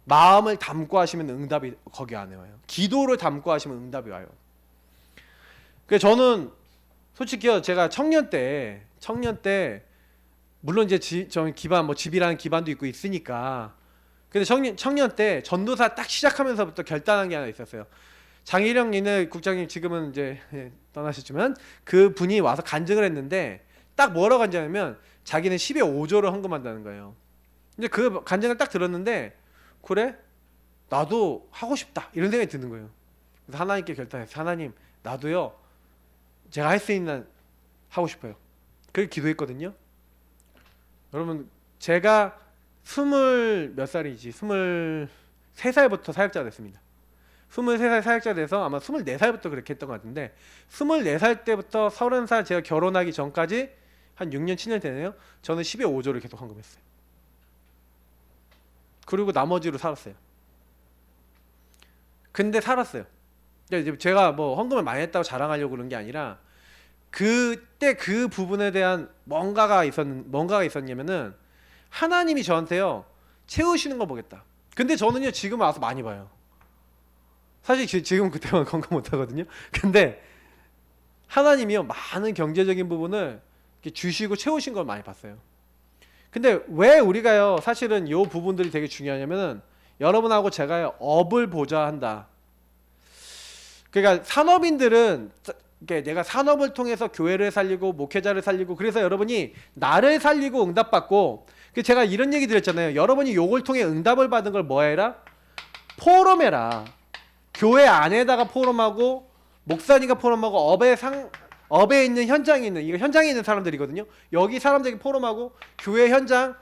A: 마음을 담고 하시면 응답이 거기 안에 와요. 기도를 담고 하시면 응답이 와요. 그래서 저는 솔직히요, 제가 청년 때 물론 이제 저 기반 뭐 집이라는 기반도 있고 있으니까, 근데 청년 때 전도사 딱 시작하면서부터 결단한 게 하나 있었어요. 장일영 얘네 국장님 지금은 이제 떠나셨지만 그 분이 와서 간증을 했는데 딱 뭐라고 간증하냐면 자기는 10의 5조를 헌금한다는 거예요. 근데 그 간증을 딱 들었는데 그래? 나도 하고 싶다 이런 생각이 드는 거예요. 그래서 하나님께 결단했어요. 하나님, 나도요 제가 할 수 있는 하고 싶어요. 그렇게 기도했거든요. 여러분, 제가 20몇 살이지 23살부터 사역자가 됐습니다. 23살 사역자 돼서 아마 24살부터 그렇게 했던 것 같은데, 24살 때부터 30살 제가 결혼하기 전까지 한 6년 7년 되네요. 저는 10의 5조를 계속 헌금했어요. 그리고 나머지로 살았어요. 근데 살았어요. 이제 제가 뭐 헌금을 많이 했다고 자랑하려고 그런 게 아니라, 그때 그 부분에 대한 뭔가가 있었냐면은 하나님이 저한테요 채우시는 거 보겠다. 근데 저는요 지금 와서 많이 봐요. 사실 지금 그때만 헌금 못 하거든요. 근데 하나님이요 많은 경제적인 부분을 이렇게 주시고 채우신 걸 많이 봤어요. 근데 왜 우리가요 사실은 이 부분들이 되게 중요하냐면은, 여러분하고 제가 업을 보좌 한다. 그러니까 산업인들은 내가 산업을 통해서 교회를 살리고 목회자를 살리고, 그래서 여러분이 나를 살리고 응답받고, 제가 이런 얘기 드렸잖아요. 여러분이 요걸 통해 응답을 받은 걸 뭐 해라? 포럼해라. 교회 안에다가 포럼하고, 목사님과 포럼하고, 업에 있는 현장에 있는 사람들이거든요. 여기 사람들에게 포럼하고, 교회 현장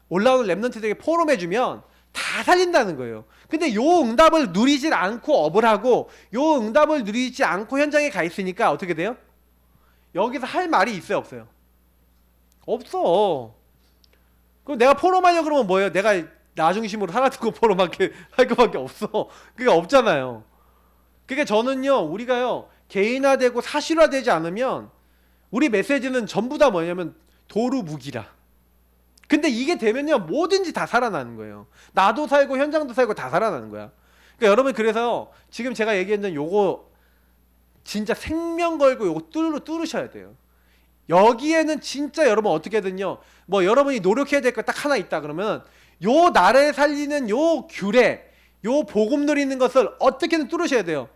A: 올라오는 랩런트들에게 포럼해주면 다 살린다는 거예요. 근데 요 응답을 누리질 않고 업을 하고, 요 응답을 누리지 않고 현장에 가 있으니까 어떻게 돼요? 여기서 할 말이 있어요, 없어요? 없어. 그럼 내가 포럼하려고 그러면 뭐예요? 내가 나 중심으로 살아두고 포럼하게 할 것밖에 없어. 그게 없잖아요. 그러니까 저는요, 우리가요 개인화되고 사실화되지 않으면 우리 메시지는 전부 다 뭐냐면 도루묵이라. 근데 이게 되면요 뭐든지 다 살아나는 거예요. 나도 살고 현장도 살고 다 살아나는 거야. 그러니까 여러분, 그래서 지금 제가 얘기했던 요거 진짜 생명 걸고 요거 뚫으셔야 돼요. 여기에는 진짜 여러분 어떻게든요, 뭐 여러분이 노력해야 될 거 딱 하나 있다 그러면 요 나라를 살리는 요 규례, 요 복음 누리는 것을 어떻게든 뚫으셔야 돼요.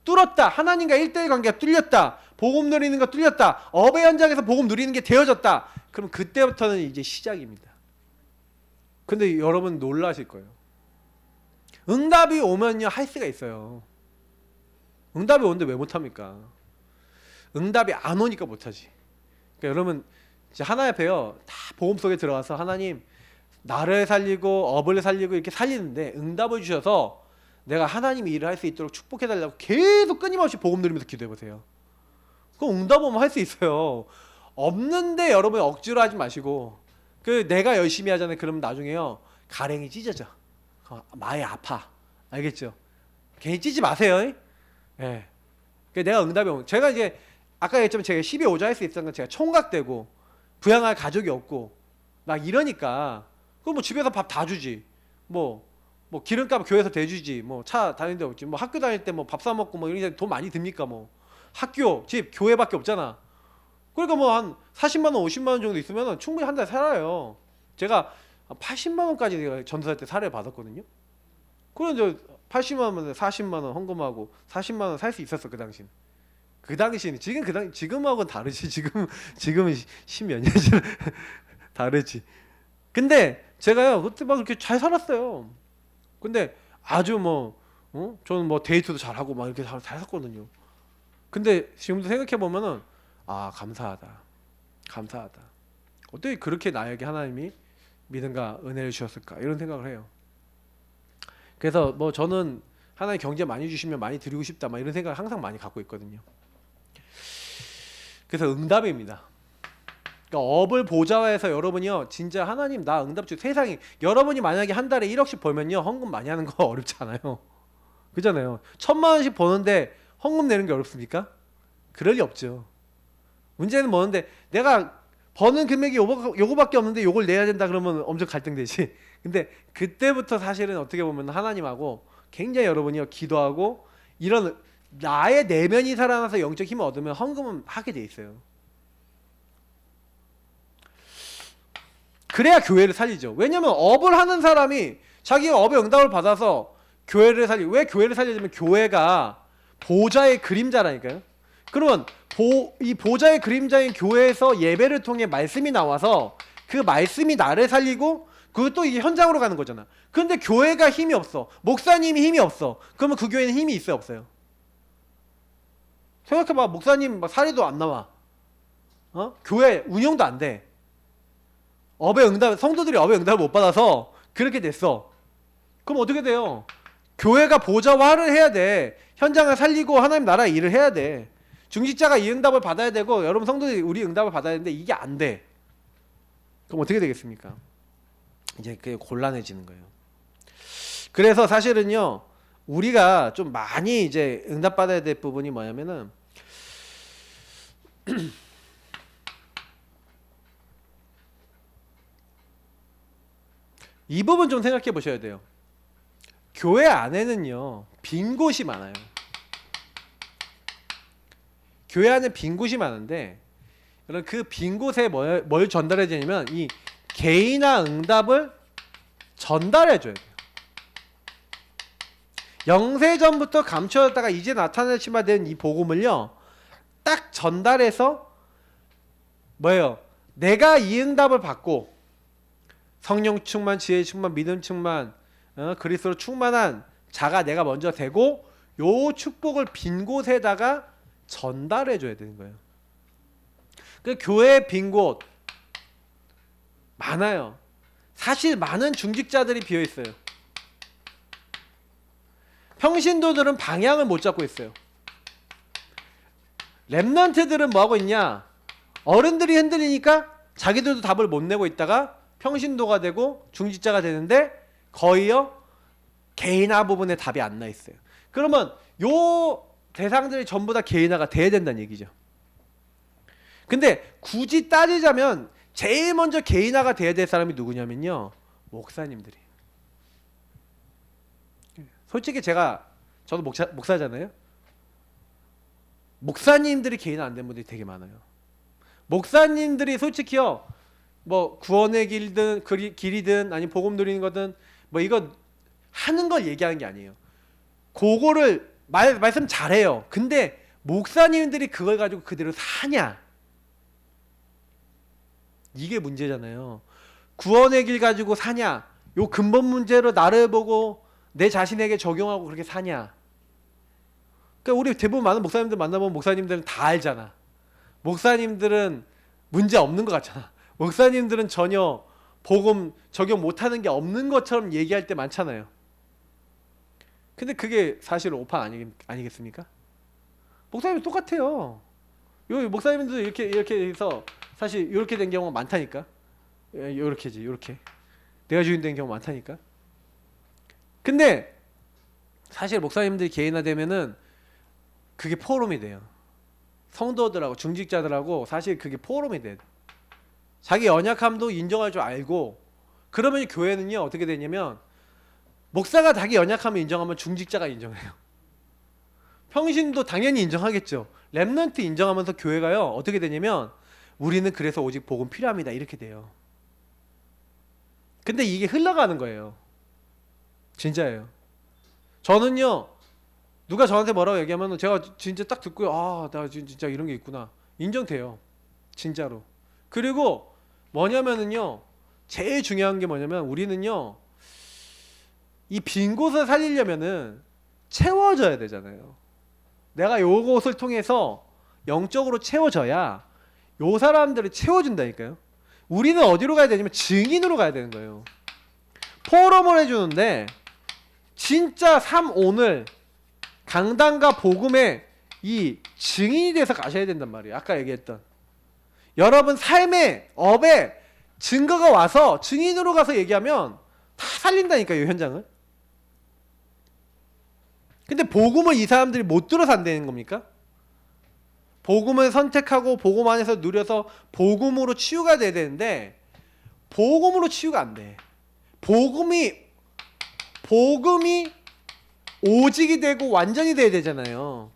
A: 뚫었다. 하나님과 1대1 관계가 뚫렸다. 복음 누리는 거 뚫렸다. 업의 현장에서 복음 누리는 게 되어졌다. 그럼 그때부터는 이제 시작입니다. 근데 여러분 놀라실 거예요. 응답이 오면요 할 수가 있어요. 응답이 오는데 왜 못합니까? 응답이 안 오니까 못하지. 그러니까 여러분 이제 하나님 앞에요 다 복음 속에 들어가서, 하나님 나를 살리고 업을 살리고 이렇게 살리는데 응답을 주셔서 내가 하나님이 일을 할 수 있도록 축복해달라고 계속 끊임없이 복음 누리면서 기도해보세요. 그럼 응답 오면 할 수 있어요. 없는데 여러분 억지로 하지 마시고, 내가 열심히 하잖아요. 그러면 나중에요 가랭이 찢어져. 많이 아파. 알겠죠? 괜히 찢지 마세요. 예. 네. 내가 응답이 오면, 제가 이제 아까 얘기했지만 제가 12호자 할 수 있었던 건 제가 총각되고 부양할 가족이 없고 막 이러니까, 그럼 뭐 집에서 밥 다 주지. 뭐 기름값 교회에서 대주지. 뭐 차 다니는 데 없지. 뭐 학교 다닐 때 뭐 밥 사 먹고 뭐 이런 게 돈 많이 듭니까? 뭐 학교, 집, 교회밖에 없잖아. 그러니까 뭐 한 40만 원, 50만 원 정도 있으면 충분히 한 달 살아요. 제가 80만 원까지 제가 전도사 때 사례 받았거든요. 그럼 저 80만 원에 40만 원 헌금하고 40만 원 살 수 있었어 그 당시는. 그 당시는 지금하고는 다르지. 지금은 10몇 년 전 다르지. 근데 제가요 그때 막 그렇게 잘 살았어요. 근데 아주 저는 뭐 데이트도 잘하고 막 이렇게 잘 살았거든요. 근데 지금도 생각해 보면은 감사하다. 어떻게 그렇게 나에게 하나님이 믿음과 은혜를 주셨을까 이런 생각을 해요. 그래서 뭐 저는 하나님 경제 많이 주시면 많이 드리고 싶다 막 이런 생각을 항상 많이 갖고 있거든요. 그래서 응답입니다. 그러니까 업을 보좌해서 여러분이요 진짜 하나님 나 응답 주. 세상에 여러분이 만약에 한 달에 1억씩 벌면요 헌금 많이 하는 거 어렵지 않아요. 그잖아요. 1,000만 원씩 버는데 헌금 내는 게 어렵습니까? 그럴 리 없죠. 문제는 뭐는데 내가 버는 금액이 요거밖에 없는데 요걸 내야 된다 그러면 엄청 갈등되지. 근데 그때부터 사실은 어떻게 보면 하나님하고 굉장히 여러분이요 기도하고 이런 나의 내면이 살아나서 영적 힘을 얻으면 헌금은 하게 돼 있어요. 그래야 교회를 살리죠. 왜냐면 업을 하는 사람이 자기가 업의 응답을 받아서 교회를 살리. 왜 교회를 살리냐면 교회가 보좌의 그림자라니까요. 그러면 이 보좌의 그림자인 교회에서 예배를 통해 말씀이 나와서 그 말씀이 나를 살리고 그것도 이게 현장으로 가는 거잖아. 그런데 교회가 힘이 없어. 목사님이 힘이 없어. 그러면 그 교회는 힘이 있어요, 없어요? 생각해봐. 목사님 막 사례도 안 나와. 교회 운영도 안 돼. 업의 응답, 성도들이 업의 응답을 못 받아서 그렇게 됐어. 그럼 어떻게 돼요? 교회가 보좌화를 해야 돼. 현장을 살리고 하나님 나라 일을 해야 돼. 중직자가 이 응답을 받아야 되고 여러분 성도들이 우리 응답을 받아야 되는데 이게 안 돼. 그럼 어떻게 되겠습니까? 이제 그게 곤란해지는 거예요. 그래서 사실은요 우리가 좀 많이 이제 응답받아야 될 부분이 뭐냐면은 이 부분 좀 생각해 보셔야 돼요. 교회 안에는요 빈 곳이 많아요. 교회 안에 빈 곳이 많은데 그 빈 곳에 뭘 전달해 주냐면 이 개인화 응답을 전달해 줘야 돼요. 영세전부터 감춰졌다가 이제 나타나시마된 이 복음을요 딱 전달해서 뭐예요? 내가 이 응답을 받고 성령 충만, 지혜 충만, 믿음 충만, 그리스도로 충만한 자가 내가 먼저 되고 요 축복을 빈 곳에다가 전달해 줘야 되는 거예요. 그 교회 빈 곳 많아요. 사실 많은 중직자들이 비어 있어요. 평신도들은 방향을 못 잡고 있어요. 랩런트들은 뭐 하고 있냐? 어른들이 흔들리니까 자기들도 답을 못 내고 있다가 평신도가 되고 중직자가 되는데 거의요 개인화 부분에 답이 안 나 있어요. 그러면 요 대상들이 전부 다 개인화가 돼야 된다는 얘기죠. 근데 굳이 따지자면 제일 먼저 개인화가 돼야 될 사람이 누구냐면요 목사님들이. 솔직히 저도 목사잖아요. 목사님들이 개인화 안 된 분들이 되게 많아요. 목사님들이 솔직히요 뭐 구원의 길이든 아니 복음 누리는 거든 뭐 이거 하는 걸 얘기하는 게 아니에요. 그거를 말씀 잘해요. 근데 목사님들이 그걸 가지고 그대로 사냐? 이게 문제잖아요. 구원의 길 가지고 사냐? 요 근본 문제로 나를 보고 내 자신에게 적용하고 그렇게 사냐? 그러니까 우리 대부분 많은 목사님들 만나보면 목사님들은 다 알잖아. 목사님들은 문제 없는 것 같잖아. 목사님들은 전혀 복음 적용 못하는 게 없는 것처럼 얘기할 때 많잖아요. 근데 그게 사실 오판 아니겠습니까? 목사님은 똑같아요. 요 목사님들도 이렇게 해서 사실 이렇게 된 경우가 많다니까. 이렇게지, 이렇게 내가 주인 된 경우 많다니까. 근데 사실 목사님들이 개인화되면은 그게 포럼이 돼요. 성도들하고 중직자들하고 사실 그게 포럼이 돼요. 자기 연약함도 인정할 줄 알고 그러면 교회는요 어떻게 되냐면 목사가 자기 연약함을 인정하면 중직자가 인정해요. 평신도 당연히 인정하겠죠. 랩런트 인정하면서 교회가요 어떻게 되냐면 우리는 그래서 오직 복음 필요합니다 이렇게 돼요. 근데 이게 흘러가는 거예요. 진짜예요. 저는요 누가 저한테 뭐라고 얘기하면 제가 진짜 딱 듣고요 아 나 진짜 이런 게 있구나 인정돼요. 진짜로. 그리고 뭐냐면은요 제일 중요한 게 뭐냐면 우리는요 이 빈 곳을 살리려면은 채워져야 되잖아요. 내가 요것을 통해서 영적으로 채워져야 요 사람들을 채워준다니까요. 우리는 어디로 가야 되냐면 증인으로 가야 되는 거예요. 포럼을 해주는데 진짜 3오늘 강단과 복음의 이 증인이 돼서 가셔야 된단 말이에요. 아까 얘기했던 여러분 삶의 업에 증거가 와서 증인으로 가서 얘기하면 다 살린다니까요, 현장을. 근데 복음을 이 사람들이 못 들어서 안 되는 겁니까? 복음을 선택하고 복음 안에서 누려서 복음으로 치유가 돼야 되는데 복음으로 치유가 안 돼. 복음이 오직이 되고 완전히 돼야 되잖아요.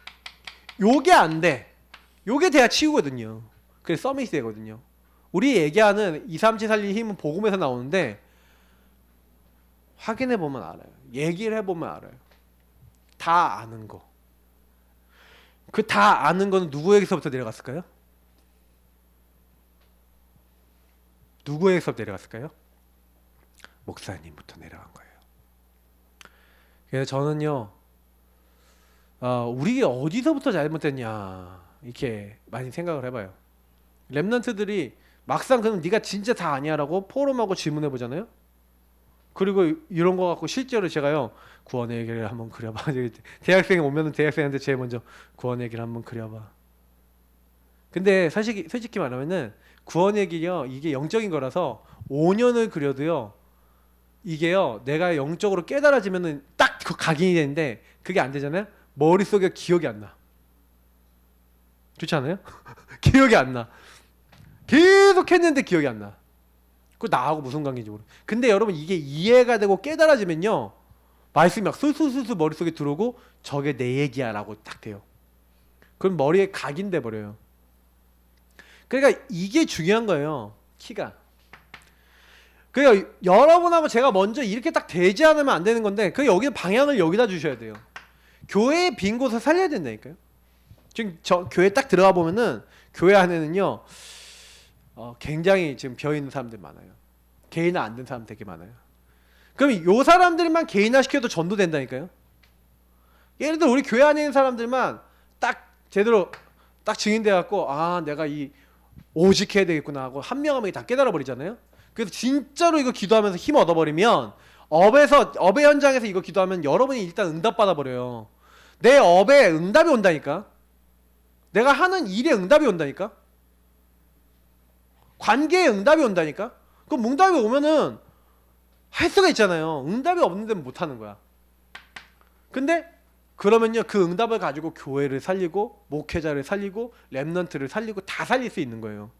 A: 요게 안 돼. 요게 돼야 치유거든요. 그래서 서밋이 되거든요. 우리 얘기하는 2, 3, 7 살릴 힘은 복음에서 나오는데 확인해 보면 알아요. 얘기를 해보면 알아요. 다 아는 거. 그 다 아는 거는 누구에게서부터 내려갔을까요? 누구에게서 내려갔을까요? 목사님부터 내려간 거예요. 그래서 저는요, 우리 어디서부터 잘못됐냐 이렇게 많이 생각을 해봐요. 랩런트들이 막상 그럼 네가 진짜 다 아니야라고 포럼하고 질문해 보잖아요. 그리고 이런 거 갖고 실제로 제가요 구원의 얘기를 한번 그려봐. 대학생이 오면은 대학생한테 제일 먼저 구원의 얘기를 한번 그려봐. 근데 솔직히 말하면은 구원의 얘기요 이게 영적인 거라서 5년을 그려도요 이게요 내가 영적으로 깨달아지면은 딱 각인이 되는데 그게 안 되잖아요. 머릿속에 기억이 안 나. 그렇지 않아요? 기억이 안 나. 계속 했는데 기억이 안 나. 그 나하고 무슨 관계인지 모르. 근데 여러분 이게 이해가 되고 깨달아지면요 말씀이 막 술술술술 머릿속에 들어오고 저게 내 얘기야라고 딱 돼요. 그럼 머리에 각인돼 버려요. 그러니까 이게 중요한 거예요. 키가. 그러니까 여러분하고 제가 먼저 이렇게 딱 되지 않으면 안 되는 건데 그 여기 방향을 여기다 주셔야 돼요. 교회의 빈 곳을 살려야 된다니까요. 지금 저 교회 딱 들어가 보면은 교회 안에는요 굉장히 지금 비어 있는 사람들 많아요. 개인화 안 된 사람 되게 많아요. 그럼 요 사람들만 개인화 시켜도 전도된다니까요. 예를 들어 우리 교회 안에 있는 사람들만 딱 제대로 딱 증인돼 갖고 아 내가 이 오직해야 되겠구나 하고 한 명 한 명이 다 깨달아 버리잖아요. 그래서 진짜로 이거 기도하면서 힘 얻어 버리면 업의 현장에서 이거 기도하면 여러분이 일단 응답 받아 버려요. 내 업에 응답이 온다니까. 내가 하는 일에 응답이 온다니까. 관계에 응답이 온다니까. 그럼 응답이 오면은 할 수가 있잖아요. 응답이 없는 데는 못 하는 거야. 근데 그러면요 그 응답을 가지고 교회를 살리고 목회자를 살리고 랩넌트를 살리고 다 살릴 수 있는 거예요.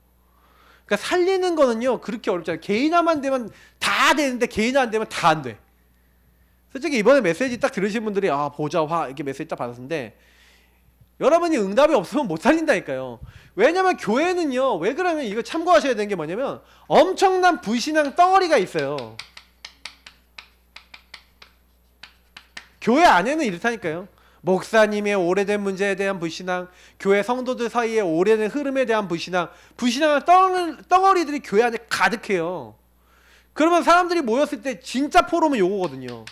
A: 그러니까 살리는 거는요 그렇게 어렵지 않아요. 개인화만 되면 다 되는데 개인화 안 되면 다 안 돼. 솔직히 이번에 메시지 딱 들으신 분들이 아 보자 화 이렇게 메시지 딱 받았는데 여러분이 응답이 없으면 못 살린다니까요. 왜냐면 교회는요 왜 그러면 이거 참고하셔야 되는 게 뭐냐면 엄청난 불신앙 덩어리가 있어요. 교회 안에는 이렇다니까요. 목사님의 오래된 문제에 대한 불신앙, 교회 성도들 사이에 오래된 흐름에 대한 불신앙의 덩어리들이 교회 안에 가득해요. 그러면 사람들이 모였을 때 진짜 포럼은 요거거든요.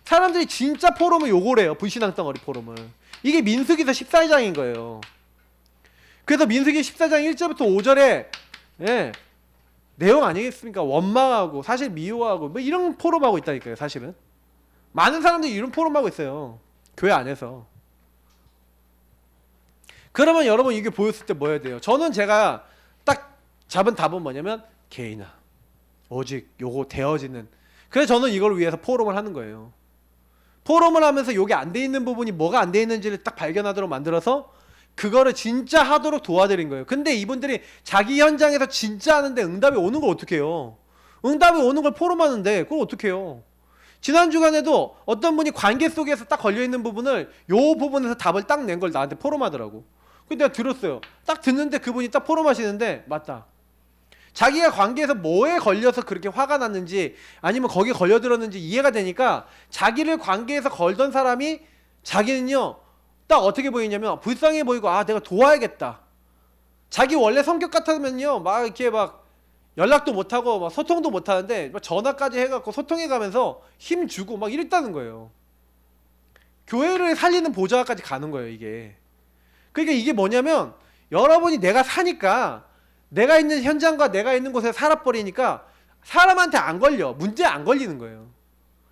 A: 사람들이 진짜 포럼을 요거를 해요. 불신앙 덩어리 포럼을. 이게 민수기서 14장인 거예요. 그래서 민수기 14장 1절부터 5절에 예, 내용 아니겠습니까? 원망하고 사실 미워하고 뭐 이런 포럼하고 있다니까요. 사실은 많은 사람들이 이런 포럼하고 있어요. 교회 안에서. 그러면 여러분 이게 보였을 때 뭐 해야 돼요? 저는 제가 딱 잡은 답은 뭐냐면 개인화 오직 요거 되어지는. 그래서 저는 이걸 위해서 포럼을 하는 거예요. 포럼을 하면서 요게 안 돼 있는 부분이 뭐가 안 돼 있는지를 딱 발견하도록 만들어서 그거를 진짜 하도록 도와드린 거예요. 근데 이분들이 자기 현장에서 진짜 하는데 응답이 오는 걸 어떻게 해요? 응답이 오는 걸 포럼하는데 그걸 어떻게 해요? 지난 주간에도 어떤 분이 관계 속에서 딱 걸려있는 부분을 요 부분에서 답을 딱 낸 걸 나한테 포럼하더라고. 근데 내가 들었어요. 딱 듣는데 그분이 딱 포럼하시는데 맞다. 자기가 관계에서 뭐에 걸려서 그렇게 화가 났는지 아니면 거기에 걸려들었는지 이해가 되니까 자기를 관계에서 걸던 사람이 자기는요 딱 어떻게 보이냐면 불쌍해 보이고 아 내가 도와야겠다. 자기 원래 성격 같으면요 막 이렇게 막 연락도 못하고 막 소통도 못하는데 막 전화까지 해갖고 소통해가면서 힘주고 막 이랬다는 거예요. 교회를 살리는 보좌까지 가는 거예요 이게. 그러니까 이게 뭐냐면 여러분이 내가 사니까 내가 있는 현장과 내가 있는 곳에 살아버리니까 사람한테 안 걸려. 문제 안 걸리는 거예요.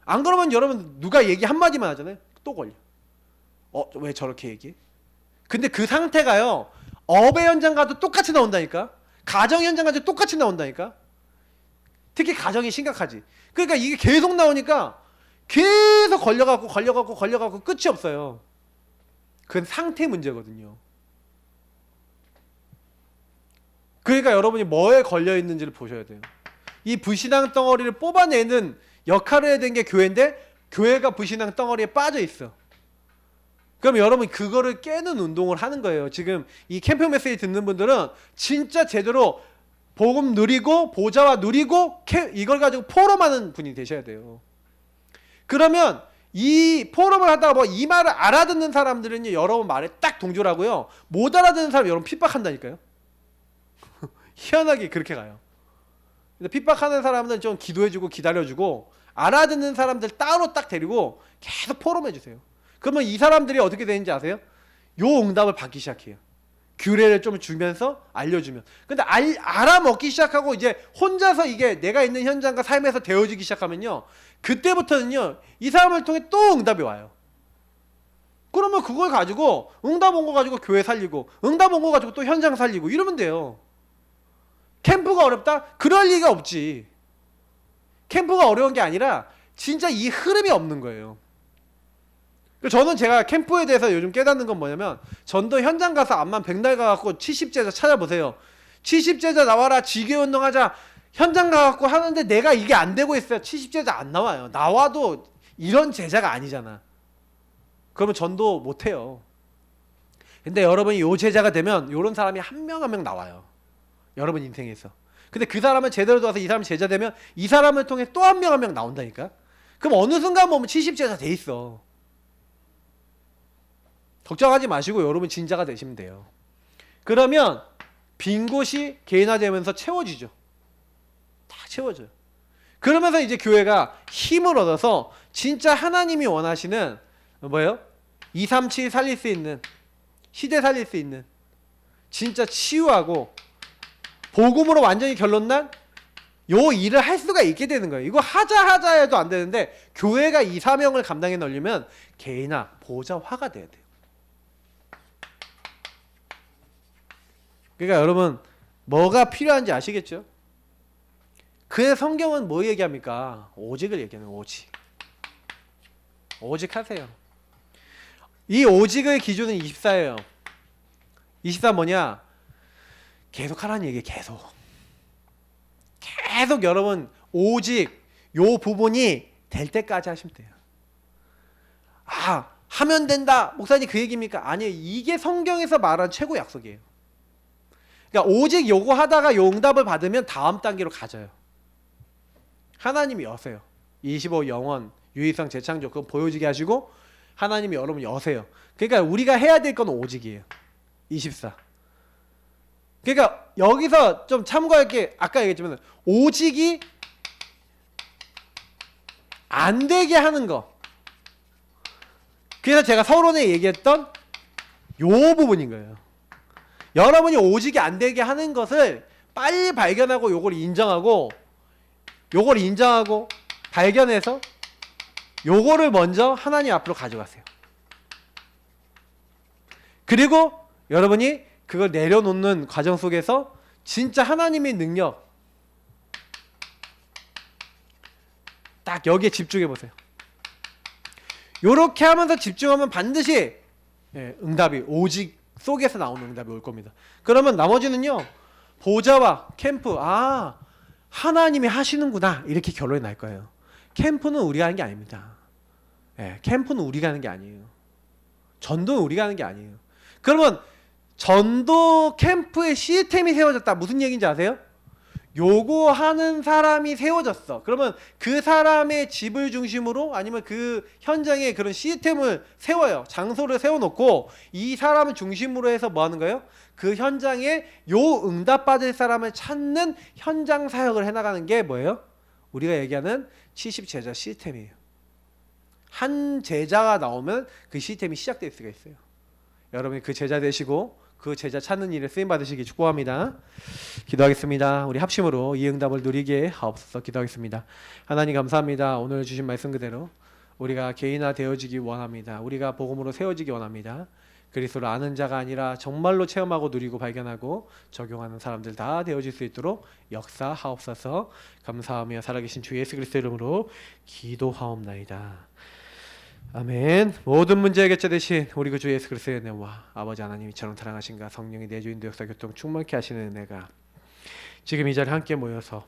A: 안 그러면 여러분 누가 얘기 한마디만 하잖아요. 또 걸려. 왜 저렇게 얘기해? 근데 그 상태가요. 업의 현장 가도 똑같이 나온다니까. 가정 현장 가도 똑같이 나온다니까. 특히 가정이 심각하지. 그러니까 이게 계속 나오니까 계속 걸려갖고 끝이 없어요. 그건 상태 문제거든요. 그러니까 여러분이 뭐에 걸려 있는지를 보셔야 돼요. 이 불신앙 덩어리를 뽑아내는 역할을 해야 되는 게 교회인데 교회가 불신앙 덩어리에 빠져 있어. 그럼 여러분 그거를 깨는 운동을 하는 거예요. 지금 이 캠프 메시지 듣는 분들은 진짜 제대로 복음 누리고 보좌와 누리고 이걸 가지고 포럼하는 분이 되셔야 돼요. 그러면 이 포럼을 하다가 뭐 이 말을 알아듣는 사람들은 여러분 말에 딱 동조를 하고요. 못 알아듣는 사람 여러분 핍박한다니까요. 희한하게 그렇게 가요. 근데 핍박하는 사람들은 좀 기도해주고 기다려주고 알아듣는 사람들 따로 딱 데리고 계속 포럼해주세요. 그러면 이 사람들이 어떻게 되는지 아세요? 요 응답을 받기 시작해요. 규례를 좀 주면서 알려주면. 근데 알아먹기 시작하고 이제 혼자서 이게 내가 있는 현장과 삶에서 되어지기 시작하면요. 그때부터는요. 이 사람을 통해 또 응답이 와요. 그러면 그걸 가지고 응답 온 거 가지고 교회 살리고 응답 온 거 가지고 또 현장 살리고 이러면 돼요. 캠프가 어렵다? 그럴 리가 없지. 캠프가 어려운 게 아니라 진짜 이 흐름이 없는 거예요. 저는 제가 캠프에 대해서 요즘 깨닫는 건 뭐냐면 전도 현장 가서 암만 백날 가갖고 70제자 찾아보세요. 70제자 나와라 지교운동하자 현장 가갖고 하는데 내가 이게 안 되고 있어요. 70제자 안 나와요. 나와도 이런 제자가 아니잖아. 그러면 전도 못해요. 근데 여러분이 요 제자가 되면 요런 사람이 한 명 한 명 나와요. 여러분 인생에서. 근데 그 사람을 제대로 도와서 이 사람이 제자 되면 이 사람을 통해 또 한 명 한 명 나온다니까. 그럼 어느 순간 보면 70제자 돼 있어. 걱정하지 마시고 여러분 진자가 되시면 돼요. 그러면 빈 곳이 개인화되면서 채워지죠. 다 채워져요. 그러면서 이제 교회가 힘을 얻어서 진짜 하나님이 원하시는 뭐예요? 237 살릴 수 있는 시대 살릴 수 있는 진짜 치유하고 복음으로 완전히 결론난 요 일을 할 수가 있게 되는 거예요. 이거 하자 해도 안 되는데 교회가 이 사명을 감당해 넣으려면 개인화, 보좌화가 돼야 돼요. 그러니까 여러분 뭐가 필요한지 아시겠죠? 그 성경은 뭐 얘기합니까? 오직을 얘기하는 오직. 오직 하세요. 이 오직의 기준은 24예요. 24 뭐냐? 계속 하라는 얘기예요. 계속 여러분 오직 요 부분이 될 때까지 하시면 돼요. 하면 된다. 목사님 그 얘기입니까? 아니에요. 이게 성경에서 말한 최고 약속이에요. 그러니까 오직 요거 하다가 요 응답을 받으면 다음 단계로 가져요. 하나님이 여세요. 25 영원 유의성 재창조 그거 보여지게 하시고 하나님이 여러분 여세요. 그러니까 우리가 해야 될 건 오직이에요. 24. 그러니까 여기서 좀 참고할 게 아까 얘기했지만 오직이 안 되게 하는 거. 그래서 제가 서론에 얘기했던 요 부분인 거예요. 여러분이 오직이 안 되게 하는 것을 빨리 발견하고 요걸 인정하고 발견해서 요거를 먼저 하나님 앞으로 가져가세요. 그리고 여러분이 그걸 내려놓는 과정 속에서 진짜 하나님의 능력 딱 여기에 집중해 보세요. 요렇게 하면서 집중하면 반드시 응답이 오직 속에서 나오는 응답이 올 겁니다. 그러면 나머지는요. 보좌와 캠프 하나님이 하시는구나 이렇게 결론이 날 거예요. 캠프는 우리가 하는 게 아닙니다. 캠프는 우리가 하는 게 아니에요. 전도는 우리가 하는 게 아니에요. 그러면 전도 캠프의 시스템이 세워졌다. 무슨 얘기인지 아세요? 요거 하는 사람이 세워졌어. 그러면 그 사람의 집을 중심으로 아니면 그 현장에 그런 시스템을 세워요. 장소를 세워놓고 이 사람을 중심으로 해서 뭐 하는 거예요? 그 현장에 요 응답받을 사람을 찾는 현장 사역을 해나가는 게 뭐예요? 우리가 얘기하는 70제자 시스템이에요. 한 제자가 나오면 그 시스템이 시작될 수가 있어요. 여러분이 그 제자 되시고 그 제자 찾는 일에 쓰임 받으시기 축복합니다. 기도하겠습니다. 우리 합심으로 이 응답을 누리게 하옵소서. 기도하겠습니다. 하나님 감사합니다. 오늘 주신 말씀 그대로 우리가 개인화 되어지기 원합니다. 우리가 복음으로 세워지기 원합니다. 그리스도를 아는 자가 아니라 정말로 체험하고 누리고 발견하고 적용하는 사람들 다 되어질 수 있도록 역사하옵소서. 감사하며 살아계신 주 예수 그리스도 이름으로 기도하옵나이다. 아멘. 모든 문제 해결자 되신 우리 그 주 예수 그리스도의 은혜와 아버지 하나님 이처럼 사랑하신가 성령이 내 주인도 역사 교통 충만케 하시는 은혜가 지금 이 자리에 함께 모여서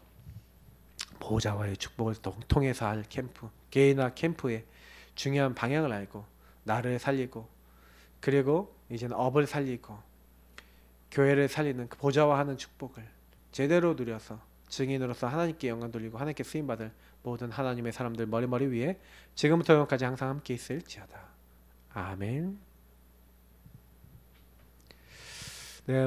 A: 보호자와의 축복을 통해서 할 캠프, 개인화 캠프의 중요한 방향을 알고 나를 살리고 그리고 이제는 업을 살리고 교회를 살리는 그 보좌화하는 축복을 제대로 누려서 증인으로서 하나님께 영광 돌리고 하나님께 쓰임받을 모든 하나님의 사람들 머리머리 위에 지금부터 영원까지 항상 함께 있을지어다. 아멘. 네.